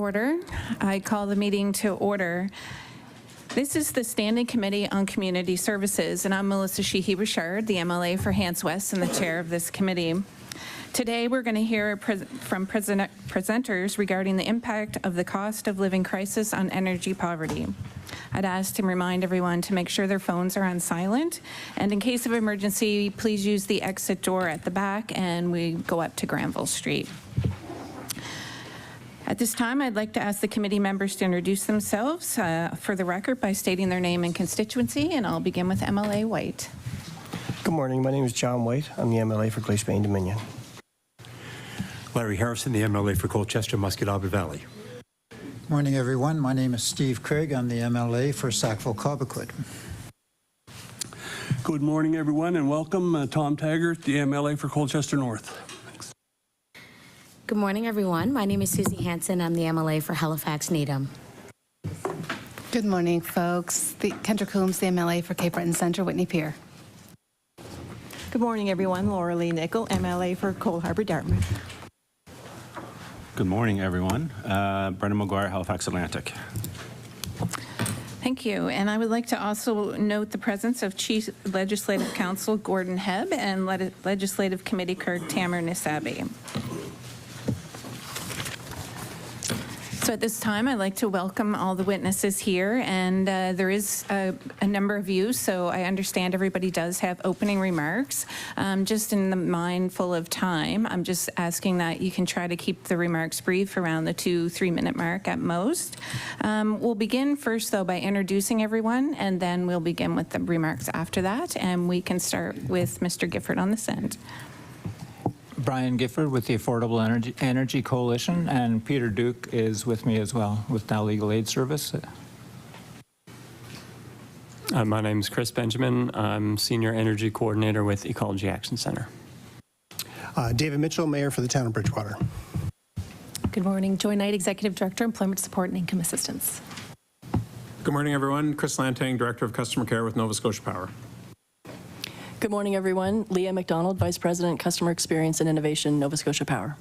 order. I call the meeting to order. This is the Standing Committee on Community Services, and I'm Melissa Sheehy-Richard, the MLA for Hants West and the chair of this committee. Today, we're going to hear from presenters regarding the impact of the cost of living crisis on energy poverty. I'd ask to remind everyone to make sure their phones are on silent, and in case of emergency, please use the exit door at the back, and we go up to Granville Street. At this time, I'd like to ask the committee members to introduce themselves for the record by stating their name and constituency, and I'll begin with MLA White. Good morning. My name is John White. I'm the MLA for Glace Bay Dominion. Larry Harrison, the MLA for Colchester, Musquodoboit Valley. Morning, everyone. My name is Steve Craig. I'm the MLA for Sackville Cobequid. Good morning, everyone, and welcome. Tom Taggart, the MLA for Colchester North. Thanks. Good morning, everyone. My name is Susie Hansen. I'm the MLA for Halifax Needham. Good morning, folks. Kendra Coombs, the MLA for Cape Breton Centre, Whitney Pier. Good morning, everyone. Laura Lee Nickel, MLA for Cole Harbour, Dartmouth. Good morning, everyone. Brendan McGuire, Halifax Atlantic. Thank you. And I would like to also note the presence of Chief Legislative Counsel Gordon Hebb and Legislative Committee Clerk Tamer Nisabi. So at this time, I'd like to welcome all the witnesses here, and there is a number of you, so I understand everybody does have opening remarks. Just in the mindful of time, I'm just asking that you can try to keep the remarks brief, around the 2-3 minute mark at most. We'll begin first, though, by introducing everyone, and then we'll begin with the remarks after that, and we can start with Mr. Gifford on this end. Brian Gifford with the Affordable Energy Coalition, and Peter Duke is with me as well with Now Legal Aid Service. My name is Chris Benjamin. I'm Senior Energy Coordinator with Ecology Action Center. David Mitchell, Mayor for the Town of Bridgewater. Good morning. Joy Knight, Executive Director, Employment Support and Income Assistance. Good morning, everyone. Chris Lantang, Director of Customer Care with Nova Scotia Power. Good morning, everyone. Leah McDonald, Vice President, Customer Experience and Innovation, Nova Scotia Power.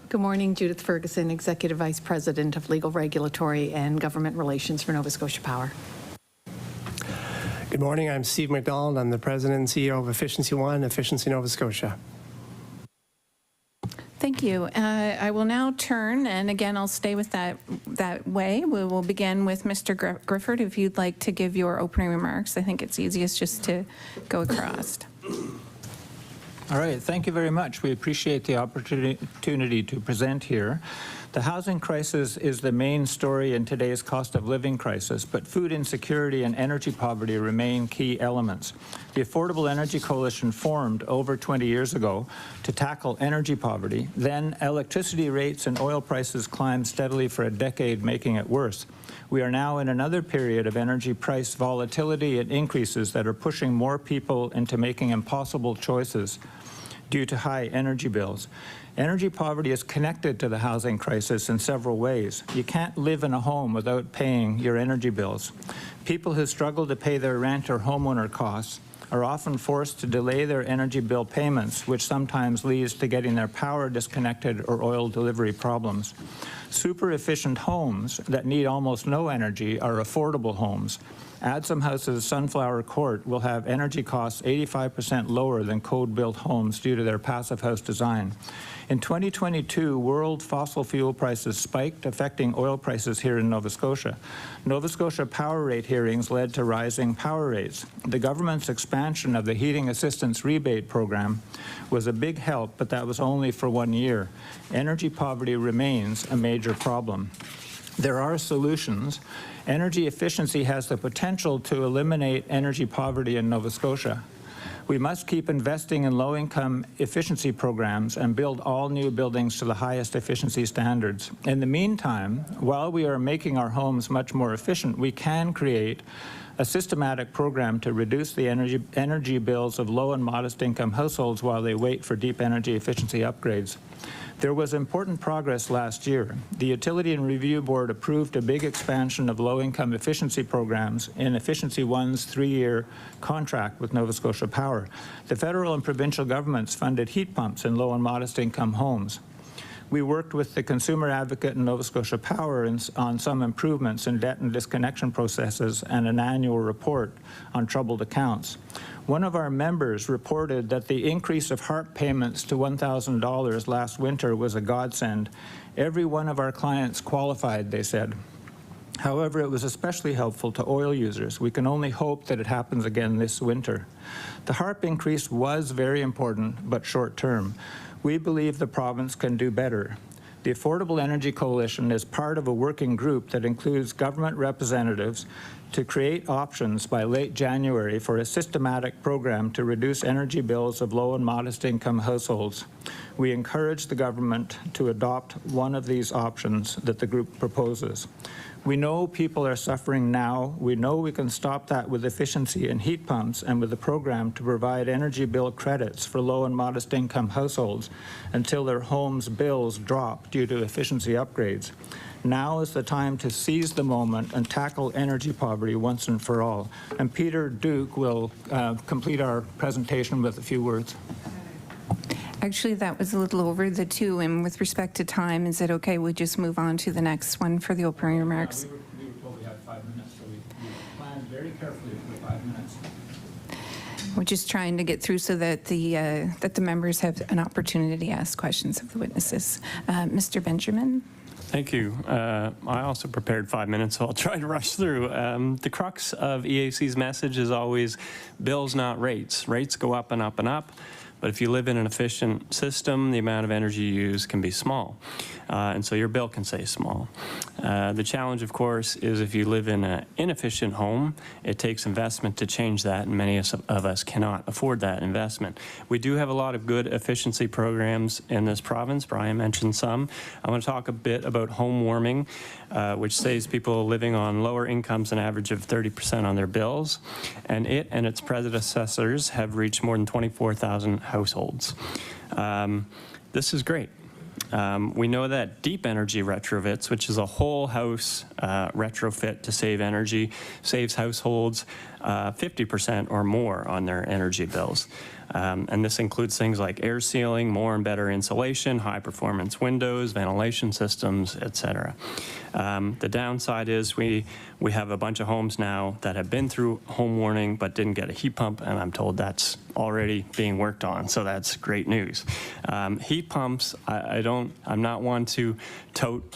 Good morning. Judith Ferguson, Executive Vice President of Legal Regulatory and Government Relations for Nova Scotia Power. Good morning. I'm Steve McDonald. I'm the President and CEO of EfficiencyOne, Efficiency Nova Scotia. Thank you. I will now turn, and again, I'll stay with that way. We will begin with Mr. Gifford, if you'd like to give your opening remarks. I think it's easiest just to go across. All right, thank you very much. We appreciate the opportunity to present here. The housing crisis is the main story in today's cost of living crisis, but food insecurity and energy poverty remain key elements. The Affordable Energy Coalition formed over 20 years ago to tackle energy poverty. Then electricity rates and oil prices climbed steadily for a decade, making it worse. We are now in another period of energy price volatility and increases that are pushing more people into making impossible choices due to high energy bills. Energy poverty is connected to the housing crisis in several ways. You can't live in a home without paying your energy bills. People who struggle to pay their rent or homeowner costs are often forced to delay their energy bill payments, which sometimes leads to getting their power disconnected or oil delivery problems. Super efficient homes that need almost no energy are affordable homes. Adsum House's Sunflower Court will have energy costs 85% lower than code-built homes due to their passive house design. In 2022, world fossil fuel prices spiked, affecting oil prices here in Nova Scotia. Nova Scotia power rate hearings led to rising power rates. The government's expansion of the Heating Assistance Rebate Program was a big help, but that was only for 1 year. Energy poverty remains a major problem. There are solutions. Energy efficiency has the potential to eliminate energy poverty in Nova Scotia. We must keep investing in low-income efficiency programs and build all new buildings to the highest efficiency standards. In the meantime, while we are making our homes much more efficient, we can create a systematic program to reduce the energy bills of low and modest income households while they wait for deep energy efficiency upgrades. There was important progress last year. The Utility and Review Board approved a big expansion of low-income efficiency programs in EfficiencyOne's 3-year contract with Nova Scotia Power. The federal and provincial governments funded heat pumps in low and modest income homes. We worked with the consumer advocate in Nova Scotia Power on some improvements in debt and disconnection processes and an annual report on troubled accounts. One of our members reported that the increase of HARP payments to $1,000 last winter was a godsend. Every one of our clients qualified, they said. However, it was especially helpful to oil users. We can only hope that it happens again this winter. The HARP increase was very important, but short-term. We believe the province can do better. The Affordable Energy Coalition is part of a working group that includes government representatives to create options by late January for a systematic program to reduce energy bills of low and modest income households. We encourage the government to adopt one of these options that the group proposes. We know people are suffering now. We know we can stop that with efficiency and heat pumps and with a program to provide energy bill credits for low and modest income households until their homes' bills drop due to efficiency upgrades. Now is the time to seize the moment and tackle energy poverty once and for all. And Peter Duke will complete our presentation with a few words. Actually, that was a little over the 2, and with respect to time, is it okay we just move on to the next one for the opening remarks? We were told we had 5 minutes, so we planned very carefully for 5 minutes. We're just trying to get through so that the members have an opportunity to ask questions of the witnesses. Mr. Benjamin? Thank you. I also prepared 5 minutes, so I'll try to rush through. The crux of EAC's message is always bills, not rates. Rates go up and up and up. But if you live in an efficient system, the amount of energy you use can be small. And so your bill can stay small. The challenge, of course, is if you live in an inefficient home, it takes investment to change that, and many of us cannot afford that investment. We do have a lot of good efficiency programs in this province. Brian mentioned some. I want to talk a bit about home warming, which saves people living on lower incomes an average of 30% on their bills. And it and its predecessors have reached more than 24,000 households. This is great. We know that deep energy retrofits, which is a whole house retrofit to save energy, saves households 50% or more on their energy bills. And this includes things like air sealing, more and better insulation, high performance windows, ventilation systems, etc. The downside is we have a bunch of homes now that have been through home warming but didn't get a heat pump, and I'm told that's already being worked on, so that's great news. Heat pumps, I'm not one to tote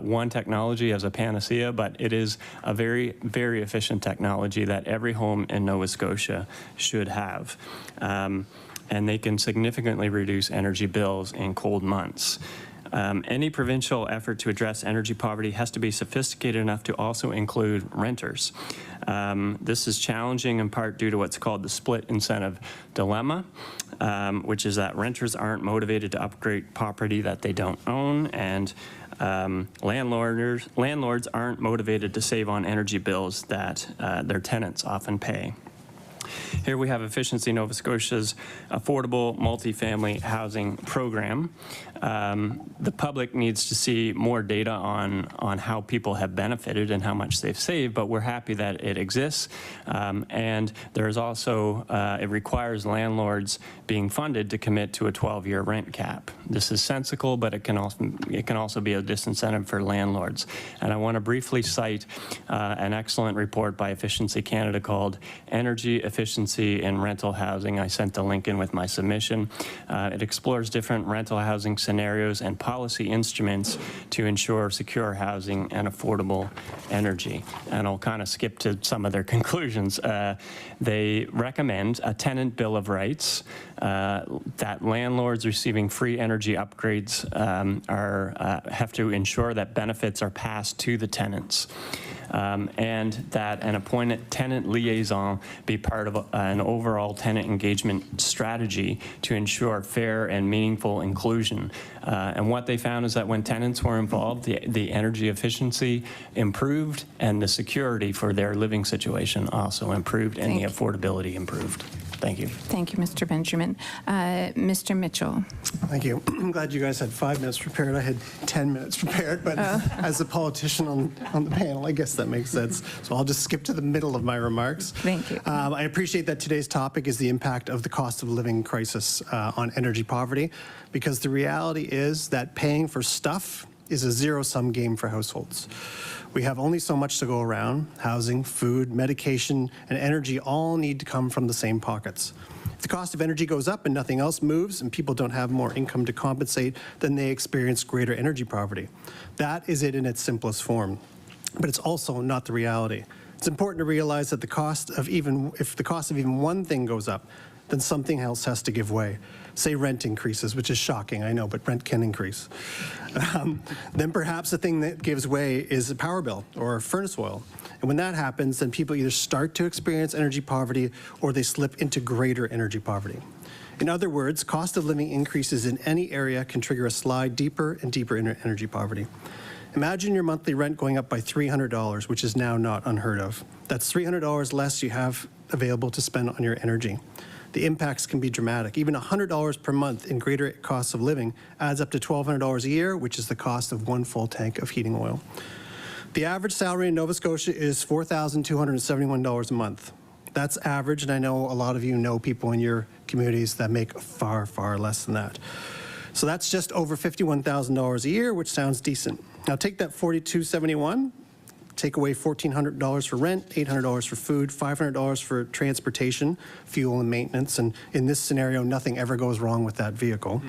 one technology as a panacea, but it is a very, very efficient technology that every home in Nova Scotia should have. And they can significantly reduce energy bills in cold months. Any provincial effort to address energy poverty has to be sophisticated enough to also include renters. This is challenging in part due to what's called the split incentive dilemma, which is that renters aren't motivated to upgrade property that they don't own, and landlords aren't motivated to save on energy bills that their tenants often pay. Here we have Efficiency Nova Scotia's affordable multifamily housing program. The public needs to see more data on how people have benefited and how much they've saved, but we're happy that it exists. And there is also, it requires landlords being funded to commit to a 12-year rent cap. This is sensible, but it can also be a disincentive for landlords. And I want to briefly cite an excellent report by Efficiency Canada called Energy Efficiency in Rental Housing. I sent the link in with my submission. It explores different rental housing scenarios and policy instruments to ensure secure housing and affordable energy. And I'll kind of skip to some of their conclusions. They recommend a tenant bill of rights, that landlords receiving free energy upgrades have to ensure that benefits are passed to the tenants. And that an appointed tenant liaison be part of an overall tenant engagement strategy to ensure fair and meaningful inclusion. And what they found is that when tenants were involved, the energy efficiency improved and the security for their living situation also improved and the affordability improved. Thank you. Thank you, Mr. Benjamin. Mr. Mitchell. Thank you. I'm glad you guys had 5 minutes prepared. I had 10 minutes prepared, but as a politician on the panel, I guess that makes sense. So I'll just skip to the middle of my remarks. Thank you. I appreciate that today's topic is the impact of the cost of living crisis on energy poverty, because the reality is that paying for stuff is a zero-sum game for households. We have only so much to go around. Housing, food, medication, and energy all need to come from the same pockets. If the cost of energy goes up and nothing else moves and people don't have more income to compensate, then they experience greater energy poverty. That is it in its simplest form. But it's also not the reality. It's important to realize that if the cost of even one thing goes up, then something else has to give way. Say rent increases, which is shocking, I know, but rent can increase. Then perhaps the thing that gives way is a power bill or furnace oil. And when that happens, then people either start to experience energy poverty or they slip into greater energy poverty. In other words, cost of living increases in any area can trigger a slide deeper and deeper into energy poverty. Imagine your monthly rent going up by $300, which is now not unheard of. That's $300 less you have available to spend on your energy. The impacts can be dramatic. Even $100 per month in greater costs of living adds up to $1,200 a year, which is the cost of one full tank of heating oil. The average salary in Nova Scotia is $4,271 a month. That's average, and I know a lot of you know people in your communities that make far, far less than that. So that's just over $51,000 a year, which sounds decent. Now take that $4,271, take away $1,400 for rent, $800 for food, $500 for transportation, fuel and maintenance, and in this scenario, nothing ever goes wrong with that vehicle.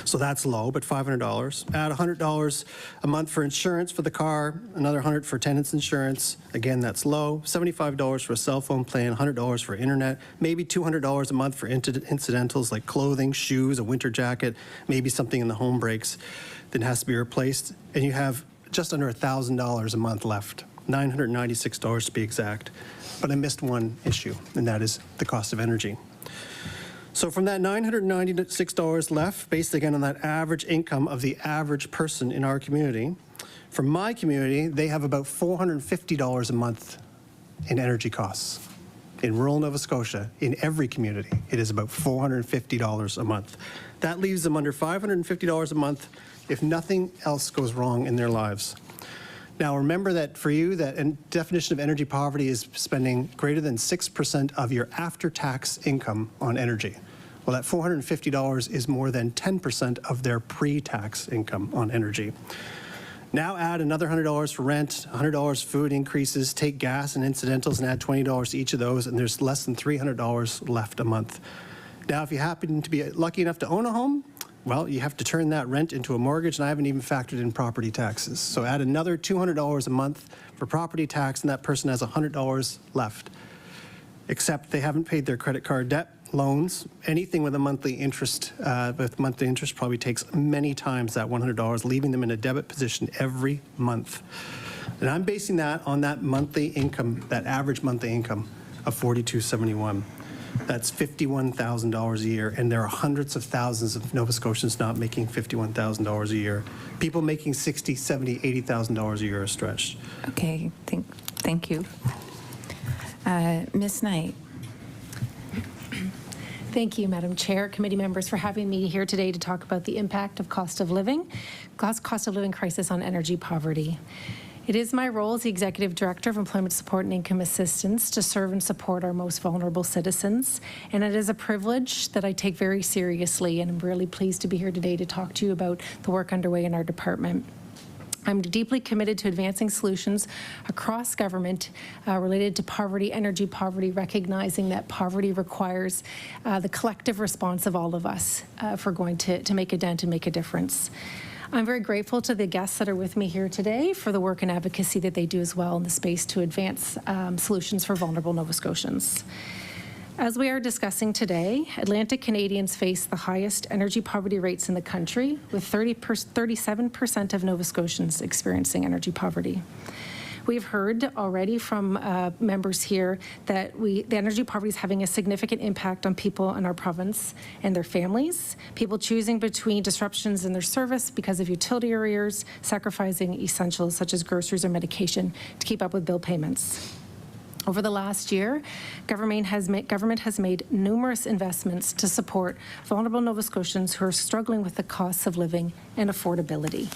So that's low, but $500. Add $100 a month for insurance for the car, another $100 for tenants insurance. Again, that's low. $75 for a cell phone plan, $100 for internet, maybe $200 a month for incidentals like clothing, shoes, a winter jacket, maybe something in the home breaks that has to be replaced, and you have just under $1,000 a month left, $996 to be exact. But I missed one issue, and that is the cost of energy. So from that $996 left, based again on that average income of the average person in our community, for my community, they have about $450 a month in energy costs. In rural Nova Scotia, in every community, it is about $450 a month. That leaves them under $550 a month if nothing else goes wrong in their lives. Now remember that for you, that definition of energy poverty is spending greater than 6% of your after-tax income on energy. Well, that $450 is more than 10% of their pre-tax income on energy. Now add another $100 for rent, $100 food increases, take gas and incidentals and add $20 to each of those, and there's less than $300 left a month. Now, if you happen to be lucky enough to own a home, well, you have to turn that rent into a mortgage, and I haven't even factored in property taxes. So add another $200 a month for property tax, and that person has $100 left. Except they haven't paid their credit card debt, loans, anything with a monthly interest, probably takes many times that $100, leaving them in a debit position every month. And I'm basing that on that monthly income, that average monthly income of $4,271. That's $51,000 a year, and there are hundreds of thousands of Nova Scotians not making $51,000 a year. People making $60,000, $70,000, $80,000 a year are stretched. Okay, thank you. Ms. Knight. Thank you, Madam Chair, committee members, for having me here today to talk about the impact of cost of living crisis on energy poverty. It is my role as the Executive Director of Employment Support and Income Assistance to serve and support our most vulnerable citizens, and it is a privilege that I take very seriously, and I'm really pleased to be here today to talk to you about the work underway in our department. I'm deeply committed to advancing solutions across government related to poverty, energy poverty, recognizing that poverty requires the collective response of all of us if we're going to make a dent and make a difference. I'm very grateful to the guests that are with me here today for the work and advocacy that they do as well in the space to advance solutions for vulnerable Nova Scotians. As we are discussing today, Atlantic Canadians face the highest energy poverty rates in the country, with 37% of Nova Scotians experiencing energy poverty. We've heard already from members here that the energy poverty is having a significant impact on people in our province and their families, people choosing between disruptions in their service because of utility arrears, sacrificing essentials such as groceries or medication to keep up with bill payments. Over the last year, government has made numerous investments to support vulnerable Nova Scotians who are struggling with the costs of living and affordability.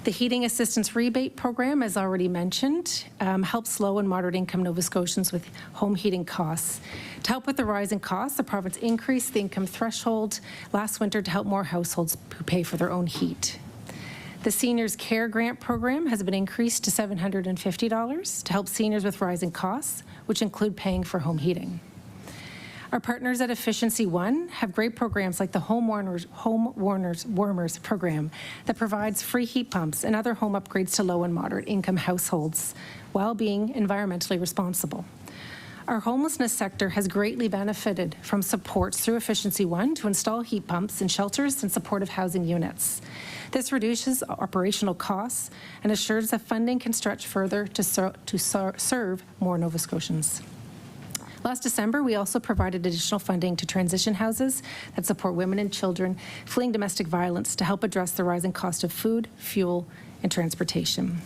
The Heating Assistance Rebate Program, as already mentioned, helps low and moderate income Nova Scotians with home heating costs. To help with the rising costs, the province increased the income threshold last winter to help more households who pay for their own heat. The Seniors Care Grant Program has been increased to $750 to help seniors with rising costs, which include paying for home heating. Our partners at EfficiencyOne have great programs like the Home Warmers program that provides free heat pumps and other home upgrades to low and moderate income households while being environmentally responsible. Our homelessness sector has greatly benefited from supports through EfficiencyOne to install heat pumps in shelters and supportive housing units. This reduces operational costs and assures that funding can stretch further to serve more Nova Scotians. Last December, we also provided additional funding to transition houses that support women and children fleeing domestic violence to help address the rising cost of food, fuel, and transportation.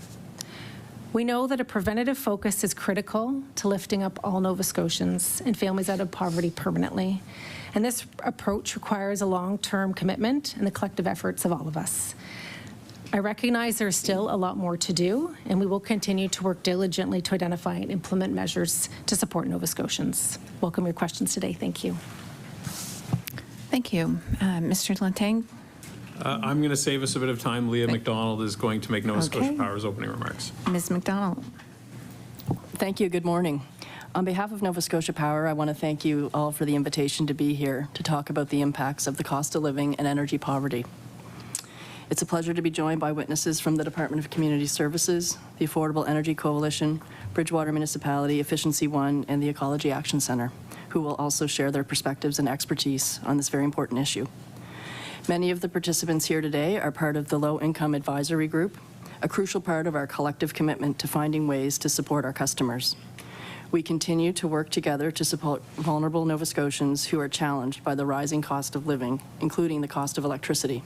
We know that a preventative focus is critical to lifting up all Nova Scotians and families out of poverty permanently. And this approach requires a long-term commitment and the collective efforts of all of us. I recognize there's still a lot more to do, and we will continue to work diligently to identify and implement measures to support Nova Scotians. Welcome your questions today. Thank you. Thank you. Mr. Lantang? I'm going to save us a bit of time. Leah McDonald is going to make Nova Scotia Power's opening remarks. Ms. McDonald. Thank you. Good morning. On behalf of Nova Scotia Power, I want to thank you all for the invitation to be here to talk about the impacts of the cost of living and energy poverty. It's a pleasure to be joined by witnesses from the Department of Community Services, the Affordable Energy Coalition, Bridgewater Municipality, EfficiencyOne, and the Ecology Action Centre, who will also share their perspectives and expertise on this very important issue. Many of the participants here today are part of the Low Income Advisory Group, a crucial part of our collective commitment to finding ways to support our customers. We continue to work together to support vulnerable Nova Scotians who are challenged by the rising cost of living, including the cost of electricity.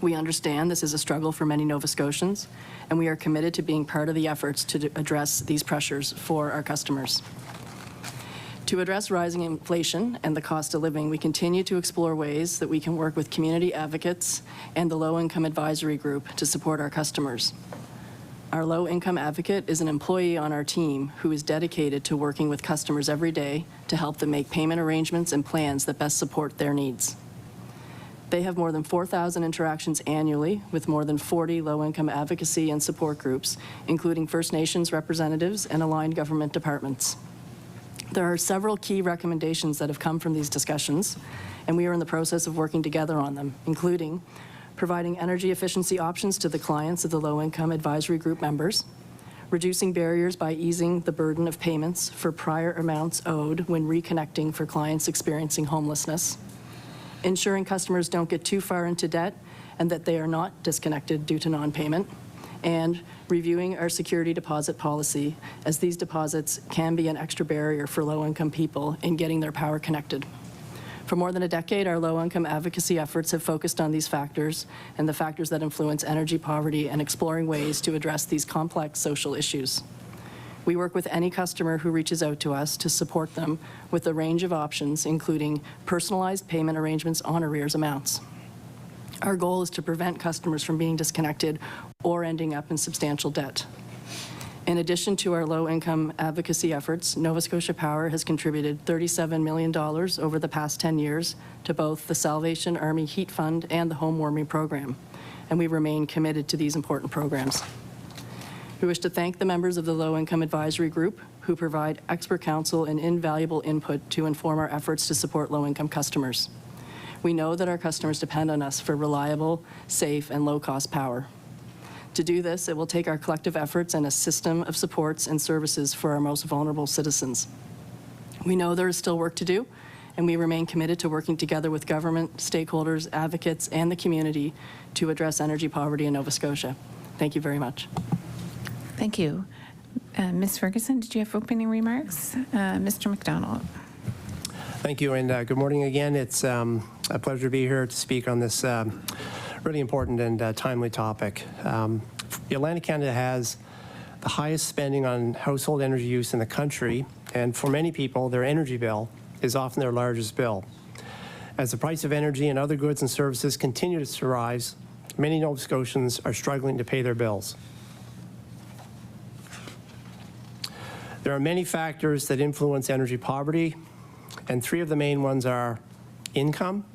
We understand this is a struggle for many Nova Scotians, and we are committed to being part of the efforts to address these pressures for our customers. To address rising inflation and the cost of living, we continue to explore ways that we can work with community advocates and the Low Income Advisory Group to support our customers. Our low income advocate is an employee on our team who is dedicated to working with customers every day to help them make payment arrangements and plans that best support their needs. They have more than 4,000 interactions annually with more than 40 low-income advocacy and support groups, including First Nations representatives and aligned government departments. There are several key recommendations that have come from these discussions, and we are in the process of working together on them, including providing energy efficiency options to the clients of the low-income advisory group members, reducing barriers by easing the burden of payments for prior amounts owed when reconnecting for clients experiencing homelessness, ensuring customers don't get too far into debt and that they are not disconnected due to non-payment, and reviewing our security deposit policy, as these deposits can be an extra barrier for low-income people in getting their power connected. For more than a decade, our low-income advocacy efforts have focused on these factors and the factors that influence energy poverty and exploring ways to address these complex social issues. We work with any customer who reaches out to us to support them with a range of options, including personalized payment arrangements on arrears amounts. Our goal is to prevent customers from being disconnected or ending up in substantial debt. In addition to our low-income advocacy efforts, Nova Scotia Power has contributed $37 million over the past 10 years to both the Salvation Army Heat Fund and the Home Warming Program, and we remain committed to these important programs. We wish to thank the members of the Low Income Advisory Group who provide expert counsel and invaluable input to inform our efforts to support low-income customers. We know that our customers depend on us for reliable, safe, and low-cost power. To do this, it will take our collective efforts and a system of supports and services for our most vulnerable citizens. We know there is still work to do, and we remain committed to working together with government, stakeholders, advocates, and the community to address energy poverty in Nova Scotia. Thank you very much. Thank you. Ms. Ferguson, did you have opening remarks? Mr. McDonald. Thank you, and good morning again. It's a pleasure to be here to speak on this really important and timely topic. Atlantic Canada has the highest spending on household energy use in the country, and for many people, their energy bill is often their largest bill. As the price of energy and other goods and services continue to rise, many Nova Scotians are struggling to pay their bills. There are many factors that influence energy poverty, and three of the main ones are income,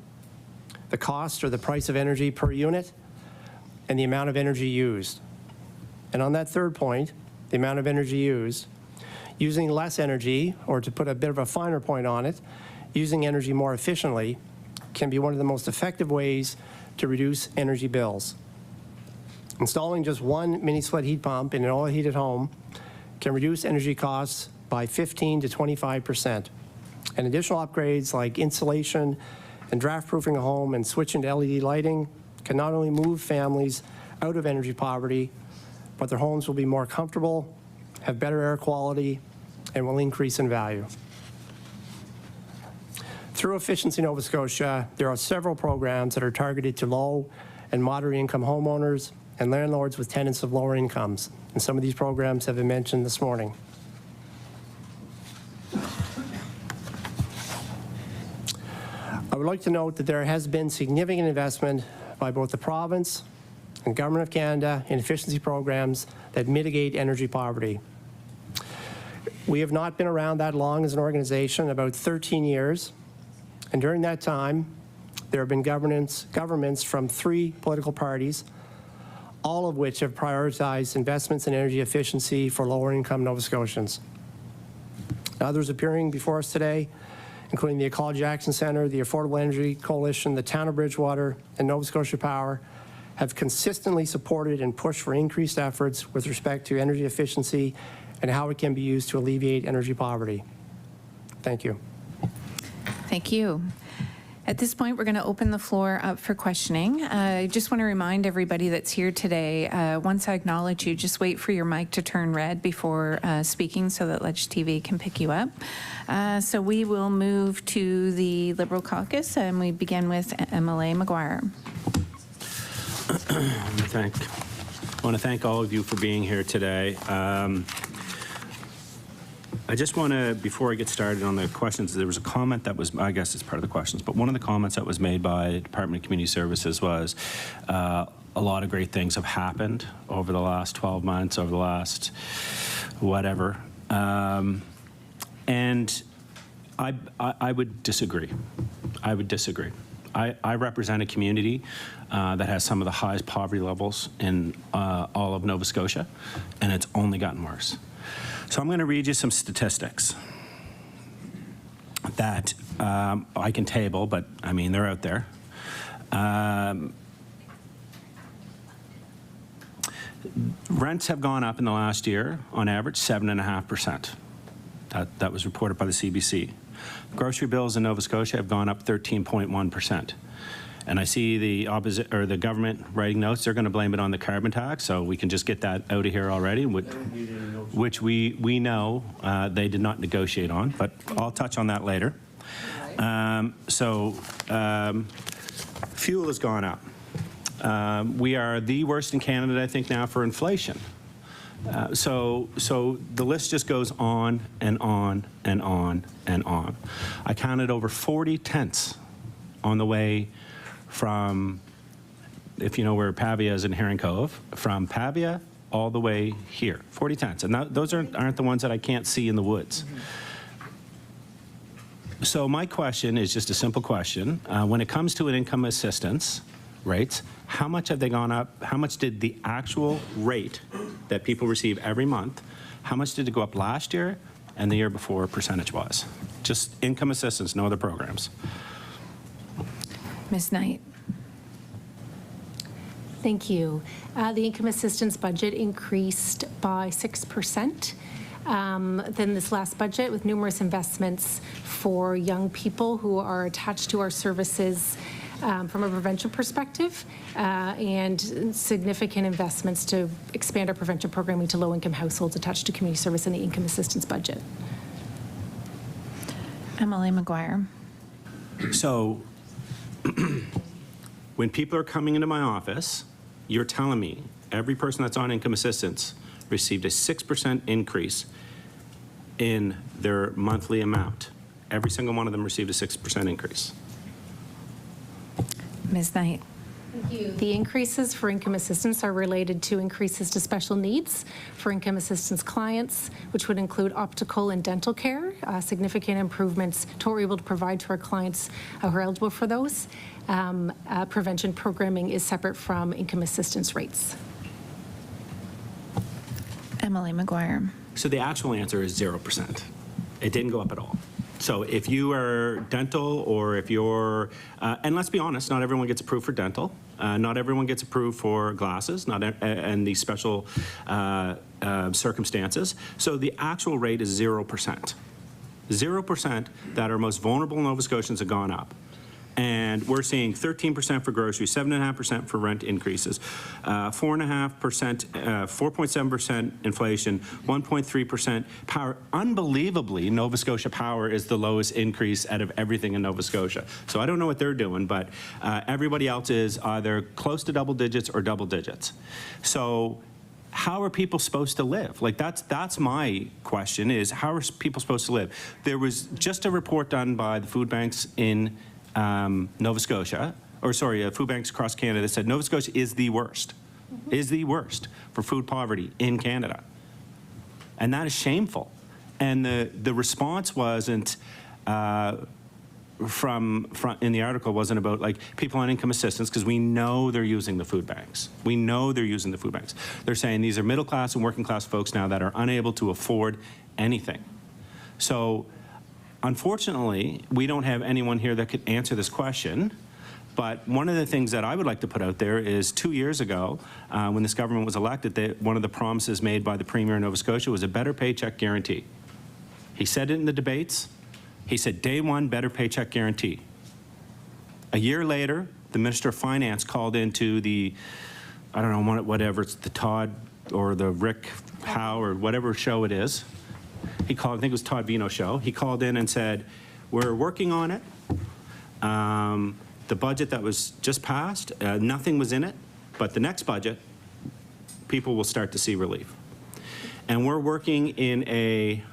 the cost or the price of energy per unit, and the amount of energy used. And on that third point, the amount of energy used, using less energy, or to put a bit of a finer point on it, using energy more efficiently can be one of the most effective ways to reduce energy bills. Installing just one mini-split heat pump in an oil-heated home can reduce energy costs by 15 to 25%. And additional upgrades like insulation and draft-proofing a home and switching to LED lighting can not only move families out of energy poverty, but their homes will be more comfortable, have better air quality, and will increase in value. Through Efficiency Nova Scotia, there are several programs that are targeted to low and moderate income homeowners and landlords with tenants of lower incomes. And some of these programs have been mentioned this morning. I would like to note that there has been significant investment by both the province and Government of Canada in efficiency programs that mitigate energy poverty. We have not been around that long as an organization, about 13 years, and during that time, there have been governments from 3 political parties, all of which have prioritized investments in energy efficiency for lower-income Nova Scotians. Others appearing before us today, including the Ecology Action Centre, the Affordable Energy Coalition, the Town of Bridgewater, and Nova Scotia Power, have consistently supported and pushed for increased efforts with respect to energy efficiency and how it can be used to alleviate energy poverty. Thank you. Thank you. At this point, we're going to open the floor up for questioning. I just want to remind everybody that's here today, once I acknowledge you, just wait for your mic to turn red before speaking so that Ledge TV can pick you up. So we will move to the Liberal Caucus, and we begin with MLA Maguire. I want to thank all of you for being here today. I just want to, before I get started on the questions, there was a comment that was, I guess it's part of the questions, but one of the comments that was made by the Department of Community Services was a lot of great things have happened over the last 12 months, over the last whatever. And I would disagree. I would disagree. I represent a community that has some of the highest poverty levels in all of Nova Scotia, and it's only gotten worse. So I'm going to read you some statistics that I can table, but I mean, they're out there. Rents have gone up in the last year, on average, 7.5%. That was reported by the CBC. Grocery bills in Nova Scotia have gone up 13.1%. And I see the opposite, or the government writing notes, they're going to blame it on the carbon tax, so we can just get that out of here already, which we know they did not negotiate on, but I'll touch on that later. Fuel has gone up. We are the worst in Canada, I think, now for inflation. So the list just goes on and on and on and on. I counted over 40 tents on the way from, if you know where Pavia is in Herring Cove, from Pavia all the way here, 40 tents. And those aren't the ones that I can't see in the woods. So my question is just a simple question. When it comes to an income assistance rates, how much have they gone up? How much did the actual rate that people receive every month, how much did it go up last year and the year before percentage-wise? Just income assistance, no other programs. Ms. Knight. Thank you. The income assistance budget increased by 6% than this last budget, with numerous investments for young people who are attached to our services from a prevention perspective, and significant investments to expand our prevention programming to low-income households attached to community service in the income assistance budget. MLA Maguire. So when people are coming into my office, you're telling me every person that's on income assistance received a 6% increase in their monthly amount. Every single one of them received a 6% increase. Ms. Knight. Thank you. The increases for income assistance are related to increases to special needs for income assistance clients, which would include optical and dental care, significant improvements to what we're able to provide to our clients who are eligible for those. Prevention programming is separate from income assistance rates. Emily McGuire. So the actual answer is 0%. It didn't go up at all. So if you are dental or if you're, and let's be honest, not everyone gets approved for dental. Not everyone gets approved for glasses, and these special circumstances. So the actual rate is 0%. 0% that our most vulnerable Nova Scotians have gone up. And we're seeing 13% for groceries, 7.5% for rent increases, 4.5%, 4.7% inflation, 1.3% power. Unbelievably, Nova Scotia Power is the lowest increase out of everything in Nova Scotia. So I don't know what they're doing, but everybody else is either close to double digits or double digits. So how are people supposed to live? Like that's my question, is how are people supposed to live? There was just a report done by the food banks in Nova Scotia, or sorry, food banks across Canada, that said Nova Scotia is the worst, for food poverty in Canada. And that is shameful. And the response wasn't, from in the article, wasn't about like people on income assistance, because we know they're using the food banks. We know they're using the food banks. They're saying these are middle class and working class folks now that are unable to afford anything. So unfortunately, we don't have anyone here that could answer this question, but one of the things that I would like to put out there is 2 years ago, when this government was elected, one of the promises made by the Premier of Nova Scotia was a better paycheck guarantee. He said it in the debates. He said, day one, better paycheck guarantee. A year later, the Minister of Finance called into the, I don't know, whatever, it's the Todd or the Rick Howe or whatever show it is. He called, I think it was Todd Vino show. He called in and said, we're working on it. The budget that was just passed, nothing was in it, but the next budget, people will start to see relief. And we're working in a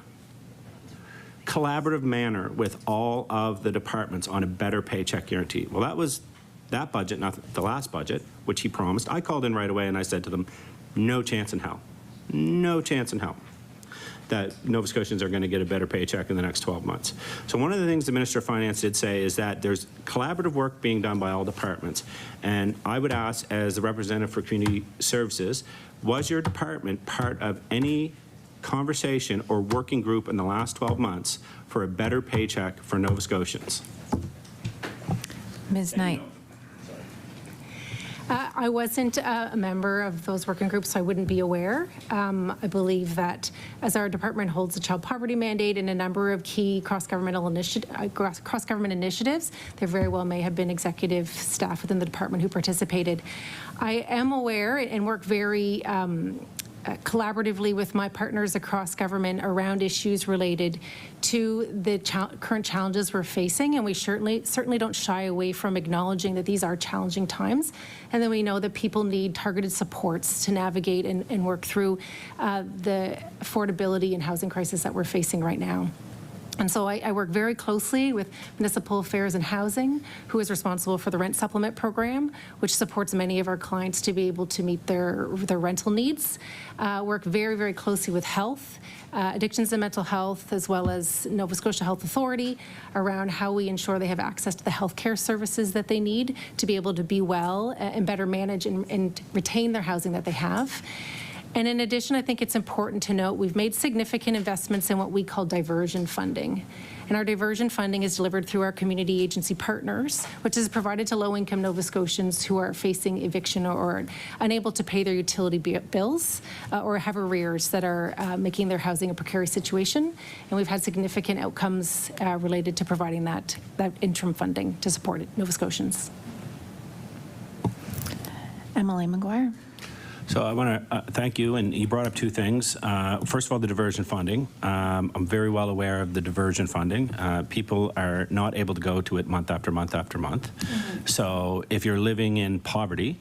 collaborative manner with all of the departments on a better paycheck guarantee. Well, that was that budget, not the last budget, which he promised. I called in right away and I said to them, no chance in hell. No chance in hell that Nova Scotians are going to get a better paycheck in the next 12 months. So one of the things the Minister of Finance did say is that there's collaborative work being done by all departments. And I would ask, as the representative for community services, was your department part of any conversation or working group in the last 12 months for a better paycheck for Nova Scotians? Ms. Knight. I wasn't a member of those working groups, so I wouldn't be aware. I believe that as our department holds a child poverty mandate and a number of key cross-government initiatives, there very well may have been executive staff within the department who participated. I am aware and work very collaboratively with my partners across government around issues related to the current challenges we're facing, and we certainly don't shy away from acknowledging that these are challenging times, and then we know that people need targeted supports to navigate and work through the affordability and housing crisis that we're facing right now. And so I work very closely with Municipal Affairs and Housing, who is responsible for the rent supplement program, which supports many of our clients to be able to meet their rental needs. Work very, very closely with health, addictions and mental health, as well as Nova Scotia Health Authority, around how we ensure they have access to the healthcare services that they need to be able to be well and better manage and retain their housing that they have. And in addition, I think it's important to note we've made significant investments in what we call diversion funding. And our diversion funding is delivered through our community agency partners, which is provided to low-income Nova Scotians who are facing eviction or unable to pay their utility bills or have arrears that are making their housing a precarious situation. And we've had significant outcomes related to providing that interim funding to support Nova Scotians. Emily McGuire. So I want to thank you, and you brought up two things. First of all, the diversion funding. I'm very well aware of the diversion funding. People are not able to go to it month after month after month. Mm-hmm. So if you're living in poverty,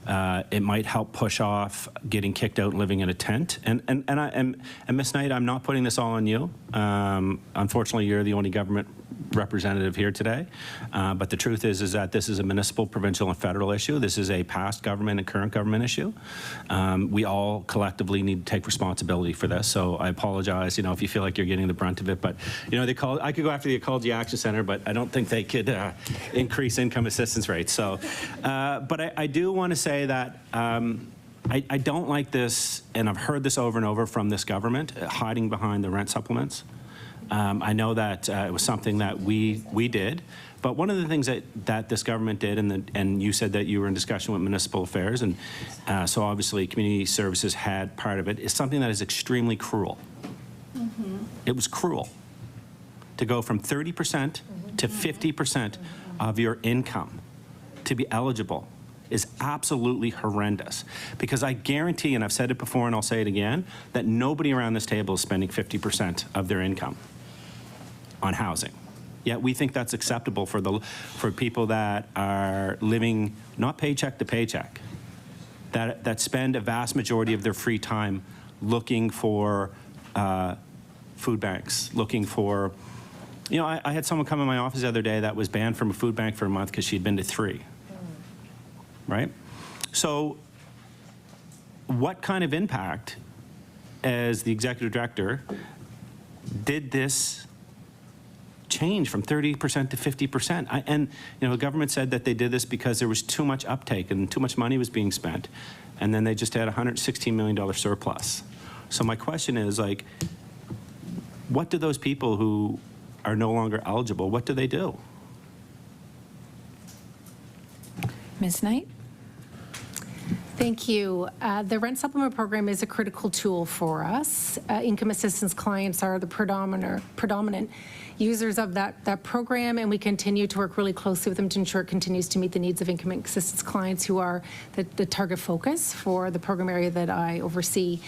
It might help push off getting kicked out and living in a tent. And Ms. Knight, I'm not putting this all on you. Unfortunately, you're the only government representative here today. But the truth is that this is a municipal, provincial, and federal issue. This is a past government and current government issue. We all collectively need to take responsibility for this. So I apologize, if you feel like you're getting the brunt of it. But, I could go after the Ecology Action Center, but I don't think they could increase income assistance rates. So, but I do want to say that I don't like this, and I've heard this over and over from this government, hiding behind the rent supplements. I know that it was something that we did, but one of the things that this government did, and you said that you were in discussion with municipal affairs, and so obviously community services had part of it, is something that is extremely cruel. It was cruel to go from 30% to 50% of your income to be eligible is absolutely horrendous. Because I guarantee, and I've said it before and I'll say it again, that nobody around this table is spending 50% of their income on housing. Yet we think that's acceptable for people that are living not paycheck to paycheck, that spend a vast majority of their free time looking for food banks, looking for, I had someone come in my office the other day that was banned from a food bank for a month because she'd been to 3. Right? So what kind of impact, as the executive director, did this change from 30% to 50%? And the government said that they did this because there was too much uptake and too much money was being spent. And then they just had a $116 million surplus. So my question is, what do those people who are no longer eligible, what do they do? Ms. Knight? Thank you. The rent supplement program is a critical tool for us. Income assistance clients are the predominant users of that program, and we continue to work really closely with them to ensure it continues to meet the needs of income assistance clients who are the target focus for the program area that I oversee.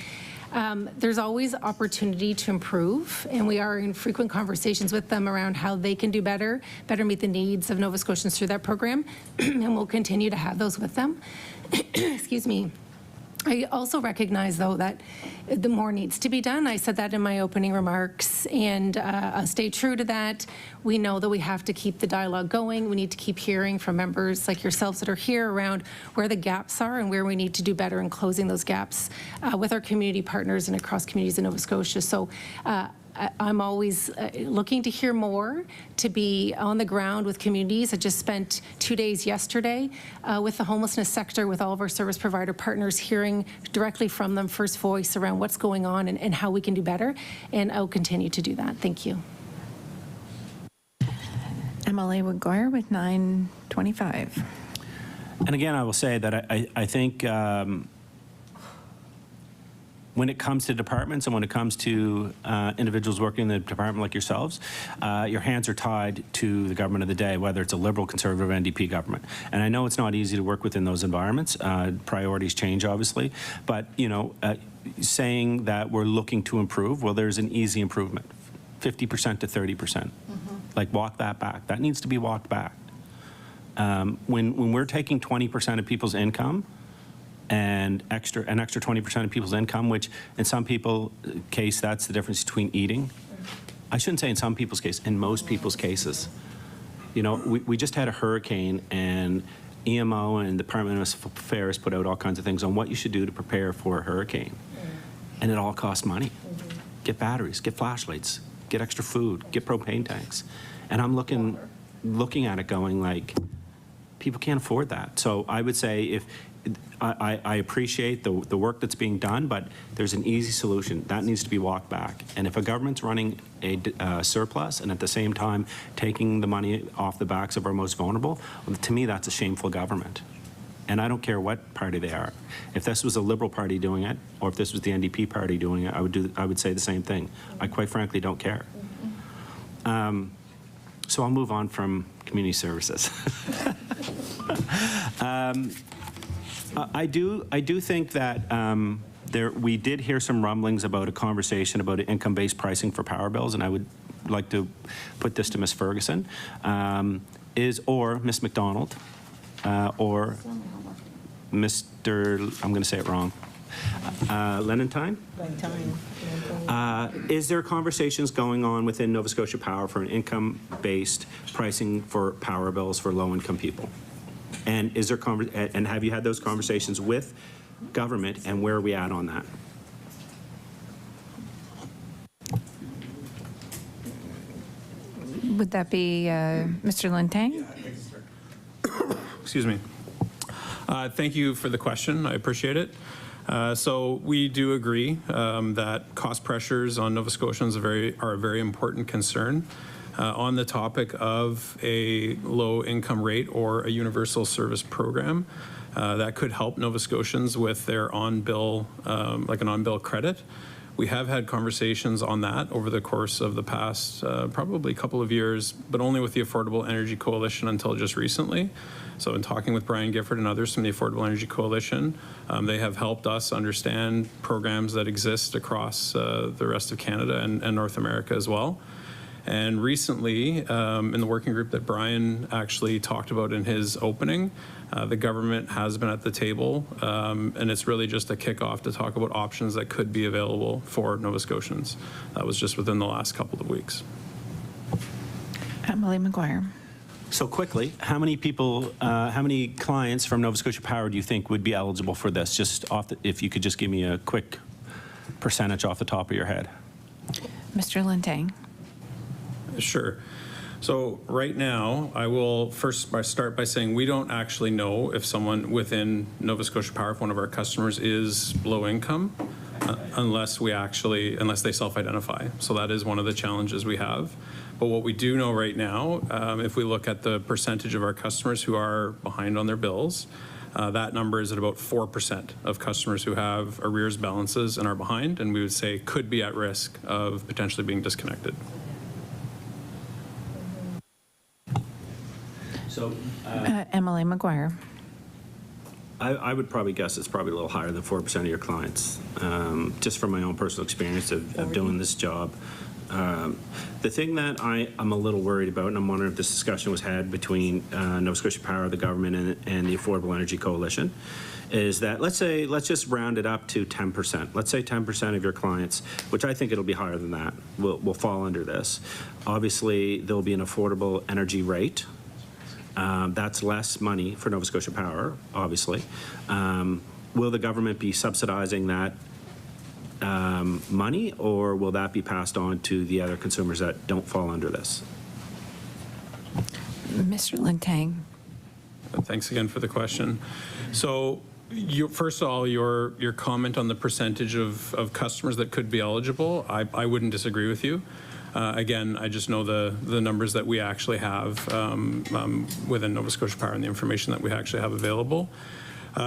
There's always opportunity to improve, and we are in frequent conversations with them around how they can do better meet the needs of Nova Scotians through that program, and we'll continue to have those with them. Excuse me. I also recognize, though, that the more needs to be done. I said that in my opening remarks, and I'll stay true to that. We know that we have to keep the dialogue going. We need to keep hearing from members like yourselves that are here around where the gaps are and where we need to do better in closing those gaps with our community partners and across communities in Nova Scotia. So I'm always looking to hear more, to be on the ground with communities. I just spent 2 days yesterday with the homelessness sector, with all of our service provider partners, hearing directly from them, first voice around what's going on and how we can do better, and I'll continue to do that. Thank you. MLA Woodgoyer with 925. And again, I will say that I think when it comes to departments and when it comes to individuals working in the department like yourselves, your hands are tied to the government of the day, whether it's a Liberal, Conservative, or NDP government. And I know it's not easy to work within those environments. Priorities change, obviously. But, saying that we're looking to improve, well, there's an easy improvement, 50% to 30%. Walk that back. That needs to be walked back. When we're taking 20% of people's income, and an extra 20% of people's income, which in some people's case, that's the difference between eating. I shouldn't say in some people's case, in most people's cases. We just had a hurricane, and EMO and the Department of Municipal Affairs put out all kinds of things on what you should do to prepare for a hurricane. And it all costs money. Get batteries, get flashlights, get extra food, get propane tanks. And I'm looking at it going people can't afford that. So I would say if, I appreciate the work that's being done, but there's an easy solution. That needs to be walked back. And if a government's running a surplus and at the same time taking the money off the backs of our most vulnerable, to me that's a shameful government. And I don't care what party they are. If this was a Liberal Party doing it, or if this was the NDP Party doing it, I would say the same thing. I quite frankly don't care. So I'll move on from community services. I do think that we did hear some rumblings about a conversation about income-based pricing for power bills, and I would like to put this to Ms. Ferguson, or Ms. McDonald, or Mr., I'm going to say it wrong, Lenentine? Is there conversations going on within Nova Scotia Power for an income-based pricing for power bills for low-income people? And is there and have you had those conversations with government, and where are we at on that? Would that be Mr. Lintang? Excuse me. Thank you for the question. I appreciate it. So we do agree that cost pressures on Nova Scotians are a very important concern. On the topic of a low income rate or a universal service program that could help Nova Scotians with their on-bill, like an on-bill credit. We have had conversations on that over the course of the past probably couple of years, but only with the Affordable Energy Coalition until just recently. So in talking with Brian Gifford and others from the Affordable Energy Coalition, they have helped us understand programs that exist across the rest of Canada and North America as well. And recently, in the working group that Brian actually talked about in his opening, the government has been at the table, and it's really just a kickoff to talk about options that could be available for Nova Scotians. That was just within the last couple of weeks. Emily McGuire. So quickly, how many people, how many clients from Nova Scotia Power do you think would be eligible for this? Just off if you could just give me a quick percentage off the top of your head. Mr. Lintang. Sure. So right now, I will first start by saying we don't actually know if someone within Nova Scotia Power, if one of our customers is low income, unless they self-identify. So that is one of the challenges we have. But what we do know right now, if we look at the percentage of our customers who are behind on their bills, that number is at about 4% of customers who have arrears balances and are behind, and we would say could be at risk of potentially being disconnected. So, Emily McGuire. I would probably guess it's probably a little higher than 4% of your clients, just from my own personal experience of doing this job. The thing that I'm a little worried about, and I'm wondering if this discussion was had between Nova Scotia Power, the government, and the Affordable Energy Coalition, is that let's just round it up to 10%. Let's say 10% of your clients, which I think it'll be higher than that, will fall under this. Obviously, there'll be an affordable energy rate. That's less money for Nova Scotia Power, obviously. Will the government be subsidizing that money, or will that be passed on to the other consumers that don't fall under this? Mr. Lintang. Thanks again for the question. So, first of all, your comment on the percentage of customers that could be eligible, I wouldn't disagree with you. Again, I just know the numbers that we actually have within Nova Scotia Power and the information that we actually have available.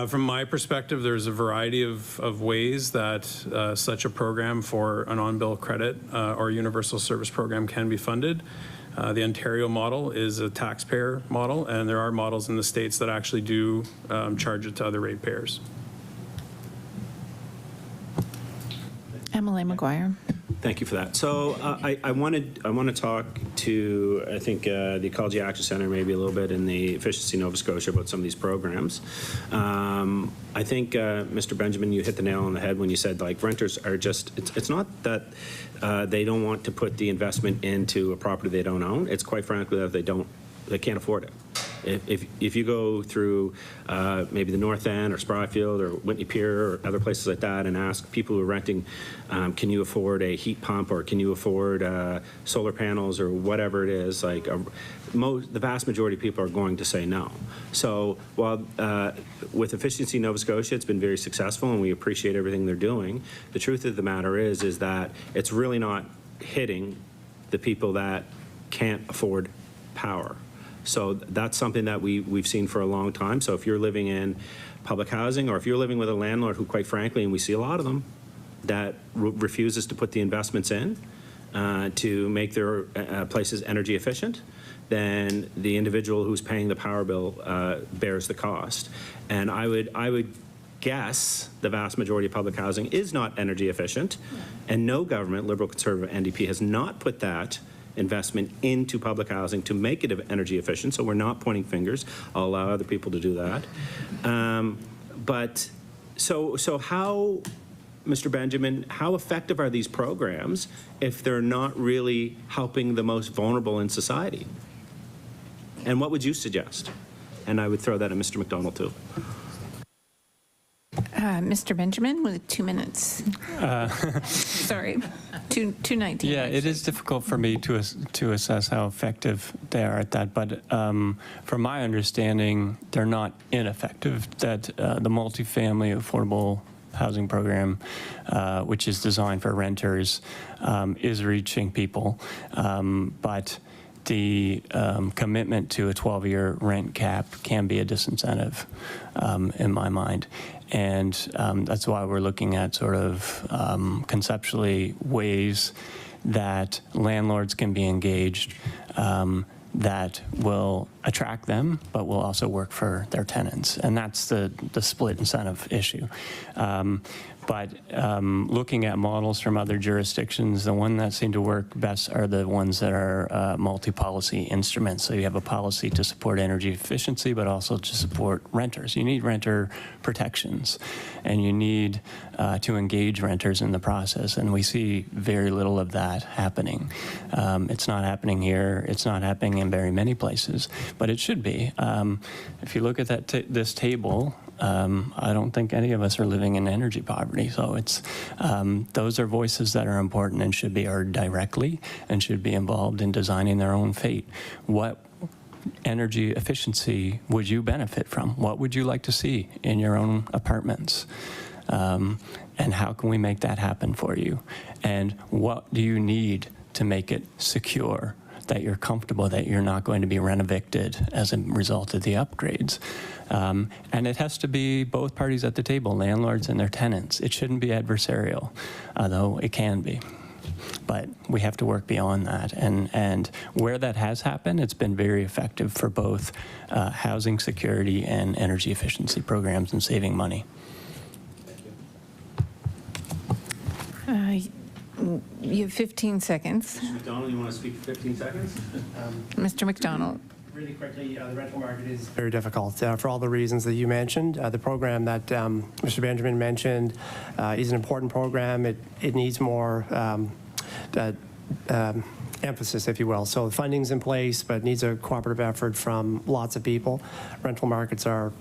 From my perspective, there's a variety of ways that such a program for an on-bill credit or universal service program can be funded. The Ontario model is a taxpayer model, and there are models in the states that actually do charge it to other ratepayers. Emily McGuire. Thank you for that. So I want to talk to, I think, the Ecology Action Centre maybe a little bit in the Efficiency Nova Scotia about some of these programs. I think, Mr. Benjamin, you hit the nail on the head when you said, like, renters are just, it's not that they don't want to put the investment into a property they don't own. It's quite frankly that they can't afford it. If you go through maybe the North End or Spryfield or Whitney Pier or other places like that and ask people who are renting, can you afford a heat pump, or can you afford solar panels, or whatever it is, like the vast majority of people are going to say no. So while with Efficiency Nova Scotia, it's been very successful and we appreciate everything they're doing, the truth of the matter is that it's really not hitting the people that can't afford power. So that's something that we've seen for a long time. So if you're living in public housing, or if you're living with a landlord who, quite frankly, and we see a lot of them, that refuses to put the investments in to make their places energy efficient, then the individual who's paying the power bill bears the cost. And I would guess the vast majority of public housing is not energy efficient, and no government, Liberal, Conservative, NDP, has not put that investment into public housing to make it energy efficient. So we're not pointing fingers. I'll allow other people to do that. But so how, Mr. Benjamin, how effective are these programs if they're not really helping the most vulnerable in society? And what would you suggest? And I would throw that at Mr. McDonald too. Mr. Benjamin with 2 minutes. Sorry, 2:19. Yeah, it is difficult for me to assess how effective they are at that, but from my understanding, they're not ineffective. That the multifamily affordable housing program, which is designed for renters, is reaching people, but the commitment to a 12-year rent cap can be a disincentive in my mind. And that's why we're looking at sort of conceptually ways that landlords can be engaged that will attract them, but will also work for their tenants. And that's the split incentive issue. But looking at models from other jurisdictions, the one that seem to work best are the ones that are multi-policy instruments. So you have a policy to support energy efficiency, but also to support renters. You need renter protections, and you need to engage renters in the process. And we see very little of that happening. It's not happening here. It's not happening in very many places, but it should be. If you look at that this table, I don't think any of us are living in energy poverty. So it's those are voices that are important and should be heard directly and should be involved in designing their own fate. What energy efficiency would you benefit from? What would you like to see in your own apartments? And how can we make that happen for you? And what do you need to make it secure, that you're comfortable, that you're not going to be rent-evicted as a result of the upgrades? And it has to be both parties at the table, landlords and their tenants. It shouldn't be adversarial, although it can be. But we have to work beyond that. And where that has happened, it's been very effective for both housing security and energy efficiency programs and saving money. You have 15 seconds. Mr. McDonald, you want to speak for 15 seconds? Mr. McDonald. Really quickly, the rental market is very difficult for all the reasons that you mentioned. The program that Mr. Benjamin mentioned is an important program. It needs more emphasis, if you will. So the funding's in place, but it needs a cooperative effort from lots of people. Rental markets are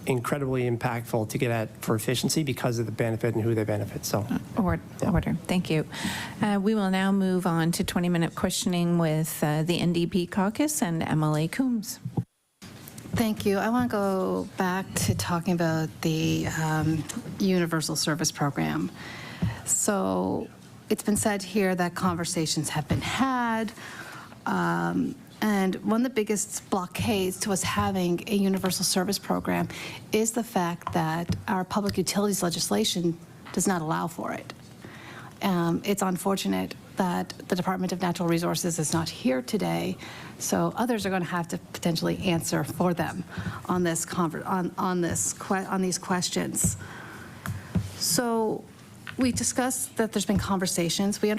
incredibly impactful to get at for efficiency because of the benefit and who they benefit. So, Order. Thank you. We will now move on to 20-minute questioning with the NDP Caucus and MLA Coombs. Thank you. I want to go back to talking about the Universal Service Program. So it's been said here that conversations have been had. And one of the biggest blockades to us having a universal service program is the fact that our public utilities legislation does not allow for it. It's unfortunate that the Department of Natural Resources is not here today, so others are going to have to potentially answer for them on this on these questions. So we discussed that there's been conversations. We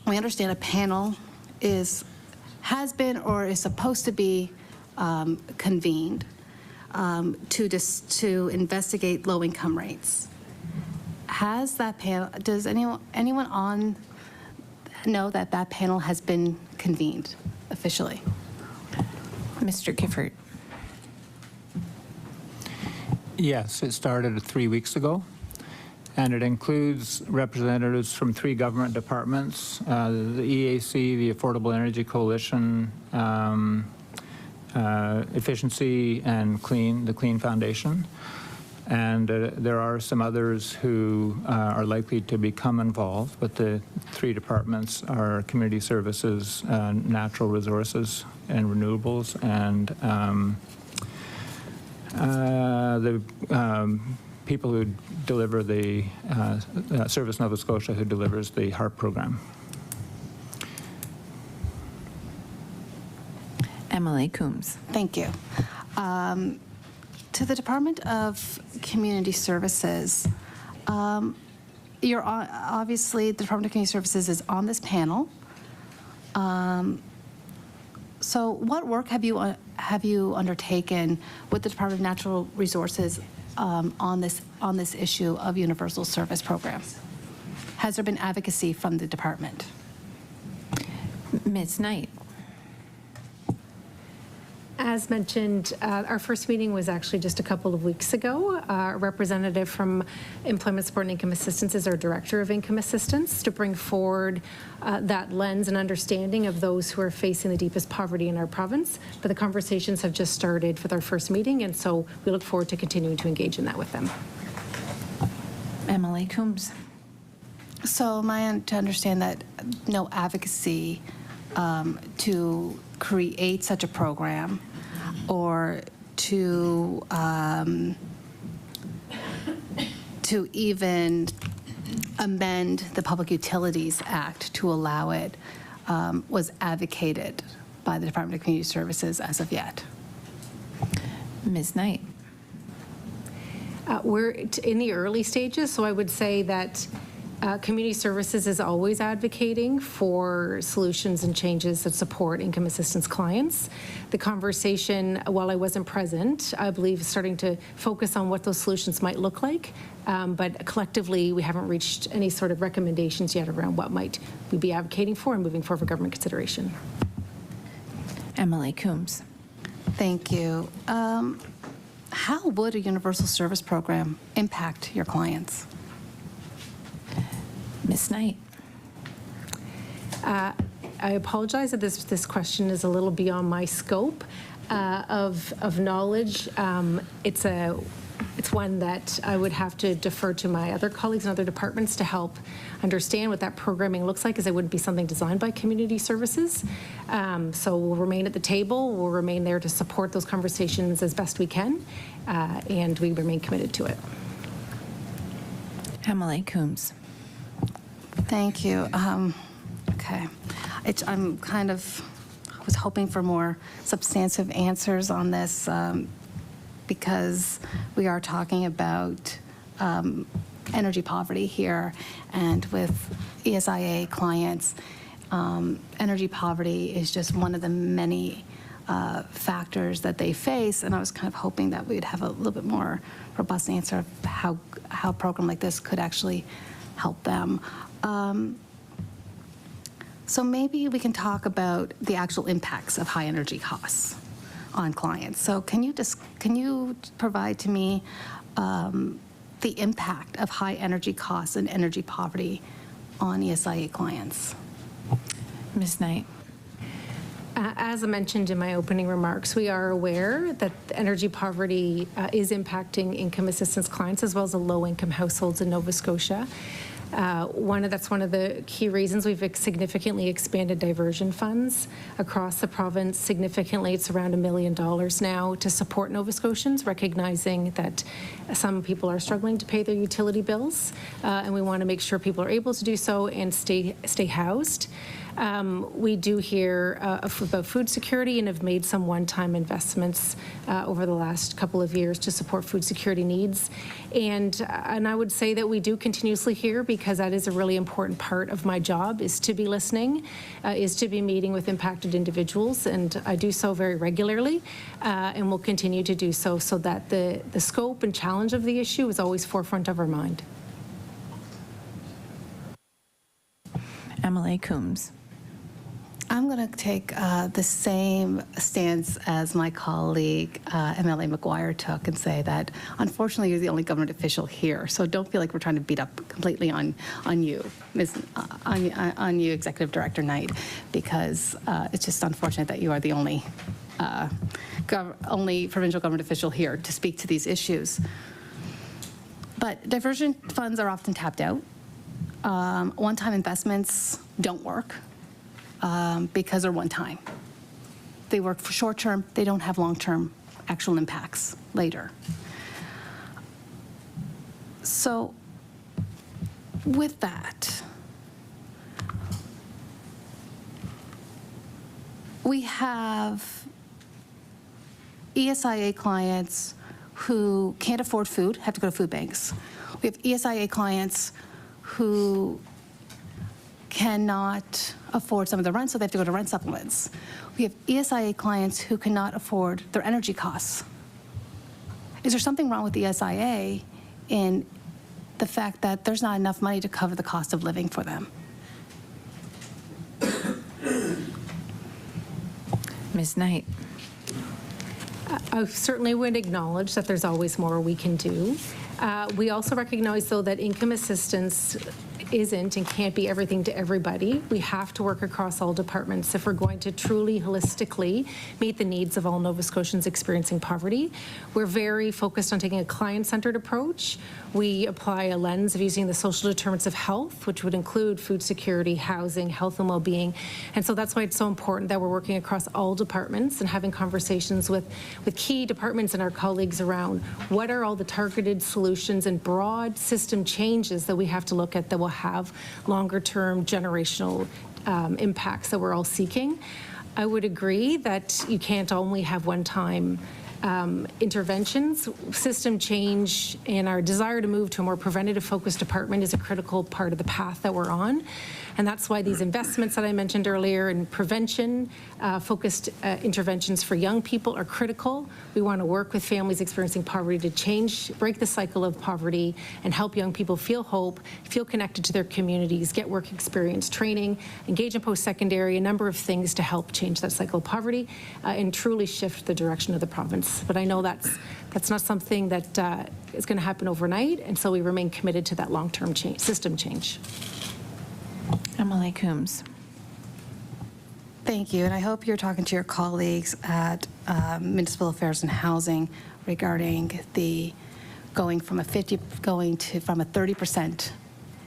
understand a panel has been or is supposed to be convened to investigate low-income rates. Has that panel? Does anyone on know that that panel has been convened officially? Mr. Gifford. Yes, it started 3 weeks ago. And it includes representatives from 3 government departments, the EAC, the Affordable Energy Coalition, Efficiency and the Clean Foundation. And there are some others who are likely to become involved, but the 3 departments are Community Services, Natural Resources and Renewables, and the people who deliver the Service Nova Scotia, who delivers the HARP program. MLA Coombs. Thank you. To the Department of Community Services, obviously the Department of Community Services is on this panel. So what work have you undertaken with the Department of Natural Resources on this issue of universal service programs? Has there been advocacy from the department? Ms. Knight. As mentioned, our first meeting was actually just a couple of weeks ago. A representative from Employment Support and Income Assistance is our Director of Income Assistance to bring forward that lens and understanding of those who are facing the deepest poverty in our province. But the conversations have just started with our first meeting, and so we look forward to continuing to engage in that with them. MLA Coombs. So to understand that no advocacy to create such a program or to even amend the Public Utilities Act to allow it was advocated by the Department of Community Services as of yet. Ms. Knight. We're in the early stages, so I would say that Community Services is always advocating for solutions and changes that support income assistance clients. The conversation, while I wasn't present, I believe is starting to focus on what those solutions might look like, but collectively we haven't reached any sort of recommendations yet around what might we be advocating for and moving forward for government consideration. MLA Coombs. Thank you. How would a universal service program impact your clients? Ms. Knight. I apologize that this question is a little beyond my scope of knowledge. It's one that I would have to defer to my other colleagues in other departments to help understand what that programming looks like, as it wouldn't be something designed by Community Services. So we'll remain at the table. We'll remain there to support those conversations as best we can, and we remain committed to it. MLA Coombs. Thank you. Okay. I'm kind of was hoping for more substantive answers on this because we are talking about energy poverty here, and with ESIA clients, energy poverty is just one of the many factors that they face, and I was kind of hoping that we would have a little bit more robust answer of how a program like this could actually help them. So maybe we can talk about the actual impacts of high energy costs on clients. So can you provide to me the impact of high energy costs and energy poverty on ESIA clients? Ms. Knight. As I mentioned in my opening remarks, we are aware that energy poverty is impacting income assistance clients as well as the low-income households in Nova Scotia. That's one of the key reasons we've significantly expanded diversion funds across the province. Significantly, it's around $1 million now to support Nova Scotians, recognizing that some people are struggling to pay their utility bills, and we want to make sure people are able to do so and stay housed. We do hear about food security and have made some one-time investments over the last couple of years to support food security needs. And I would say that we do continuously hear, because that is a really important part of my job, is to be listening, is to be meeting with impacted individuals, and I do so very regularly, and will continue to do so, so that the scope and challenge of the issue is always forefront of our mind. MLA Coombs. I'm going to take the same stance as my colleague MLA McGuire took and say that unfortunately you're the only government official here, so don't feel like we're trying to beat up completely on you, on you, Executive Director Knight, because it's just unfortunate that you are the only provincial government official here to speak to these issues. But diversion funds are often tapped out. One-time investments don't work. Because they're one time. They work for short term, they don't have long-term actual impacts later. So with that, we have ESIA clients who can't afford food, have to go to food banks. We have ESIA clients who cannot afford some of the rent, so they have to go to rent supplements. We have ESIA clients who cannot afford their energy costs. is there something wrong with the ESIA in the fact that there's not enough money to cover the cost of living for them? Ms. Knight. I certainly would acknowledge that there's always more we can do. We also recognize, though, that income assistance isn't and can't be everything to everybody. We have to work across all departments if we're going to truly holistically meet the needs of all Nova Scotians experiencing poverty. We're very focused on taking a client-centered approach. We apply a lens of using the social determinants of health, which would include food security, housing, health and well-being. And so that's why it's so important that we're working across all departments and having conversations with key departments and our colleagues around what are all the targeted solutions and broad system changes that we have to look at that will have longer-term generational impacts that we're all seeking. I would agree that you can't only have one-time interventions. System change and our desire to move to a more preventative-focused department is a critical part of the path that we're on. And that's why these investments that I mentioned earlier in prevention, focused interventions for young people are critical. We want to work with families experiencing poverty to break the cycle of poverty and help young people feel hope, feel connected to their communities, get work experience, training, engage in post-secondary, a number of things to help change that cycle of poverty and truly shift the direction of the province. But I know that's not something that is going to happen overnight, and so we remain committed to that long-term system change. MLA Coombs. Thank you, and I hope you're talking to your colleagues at Municipal Affairs and Housing regarding the going from a 30%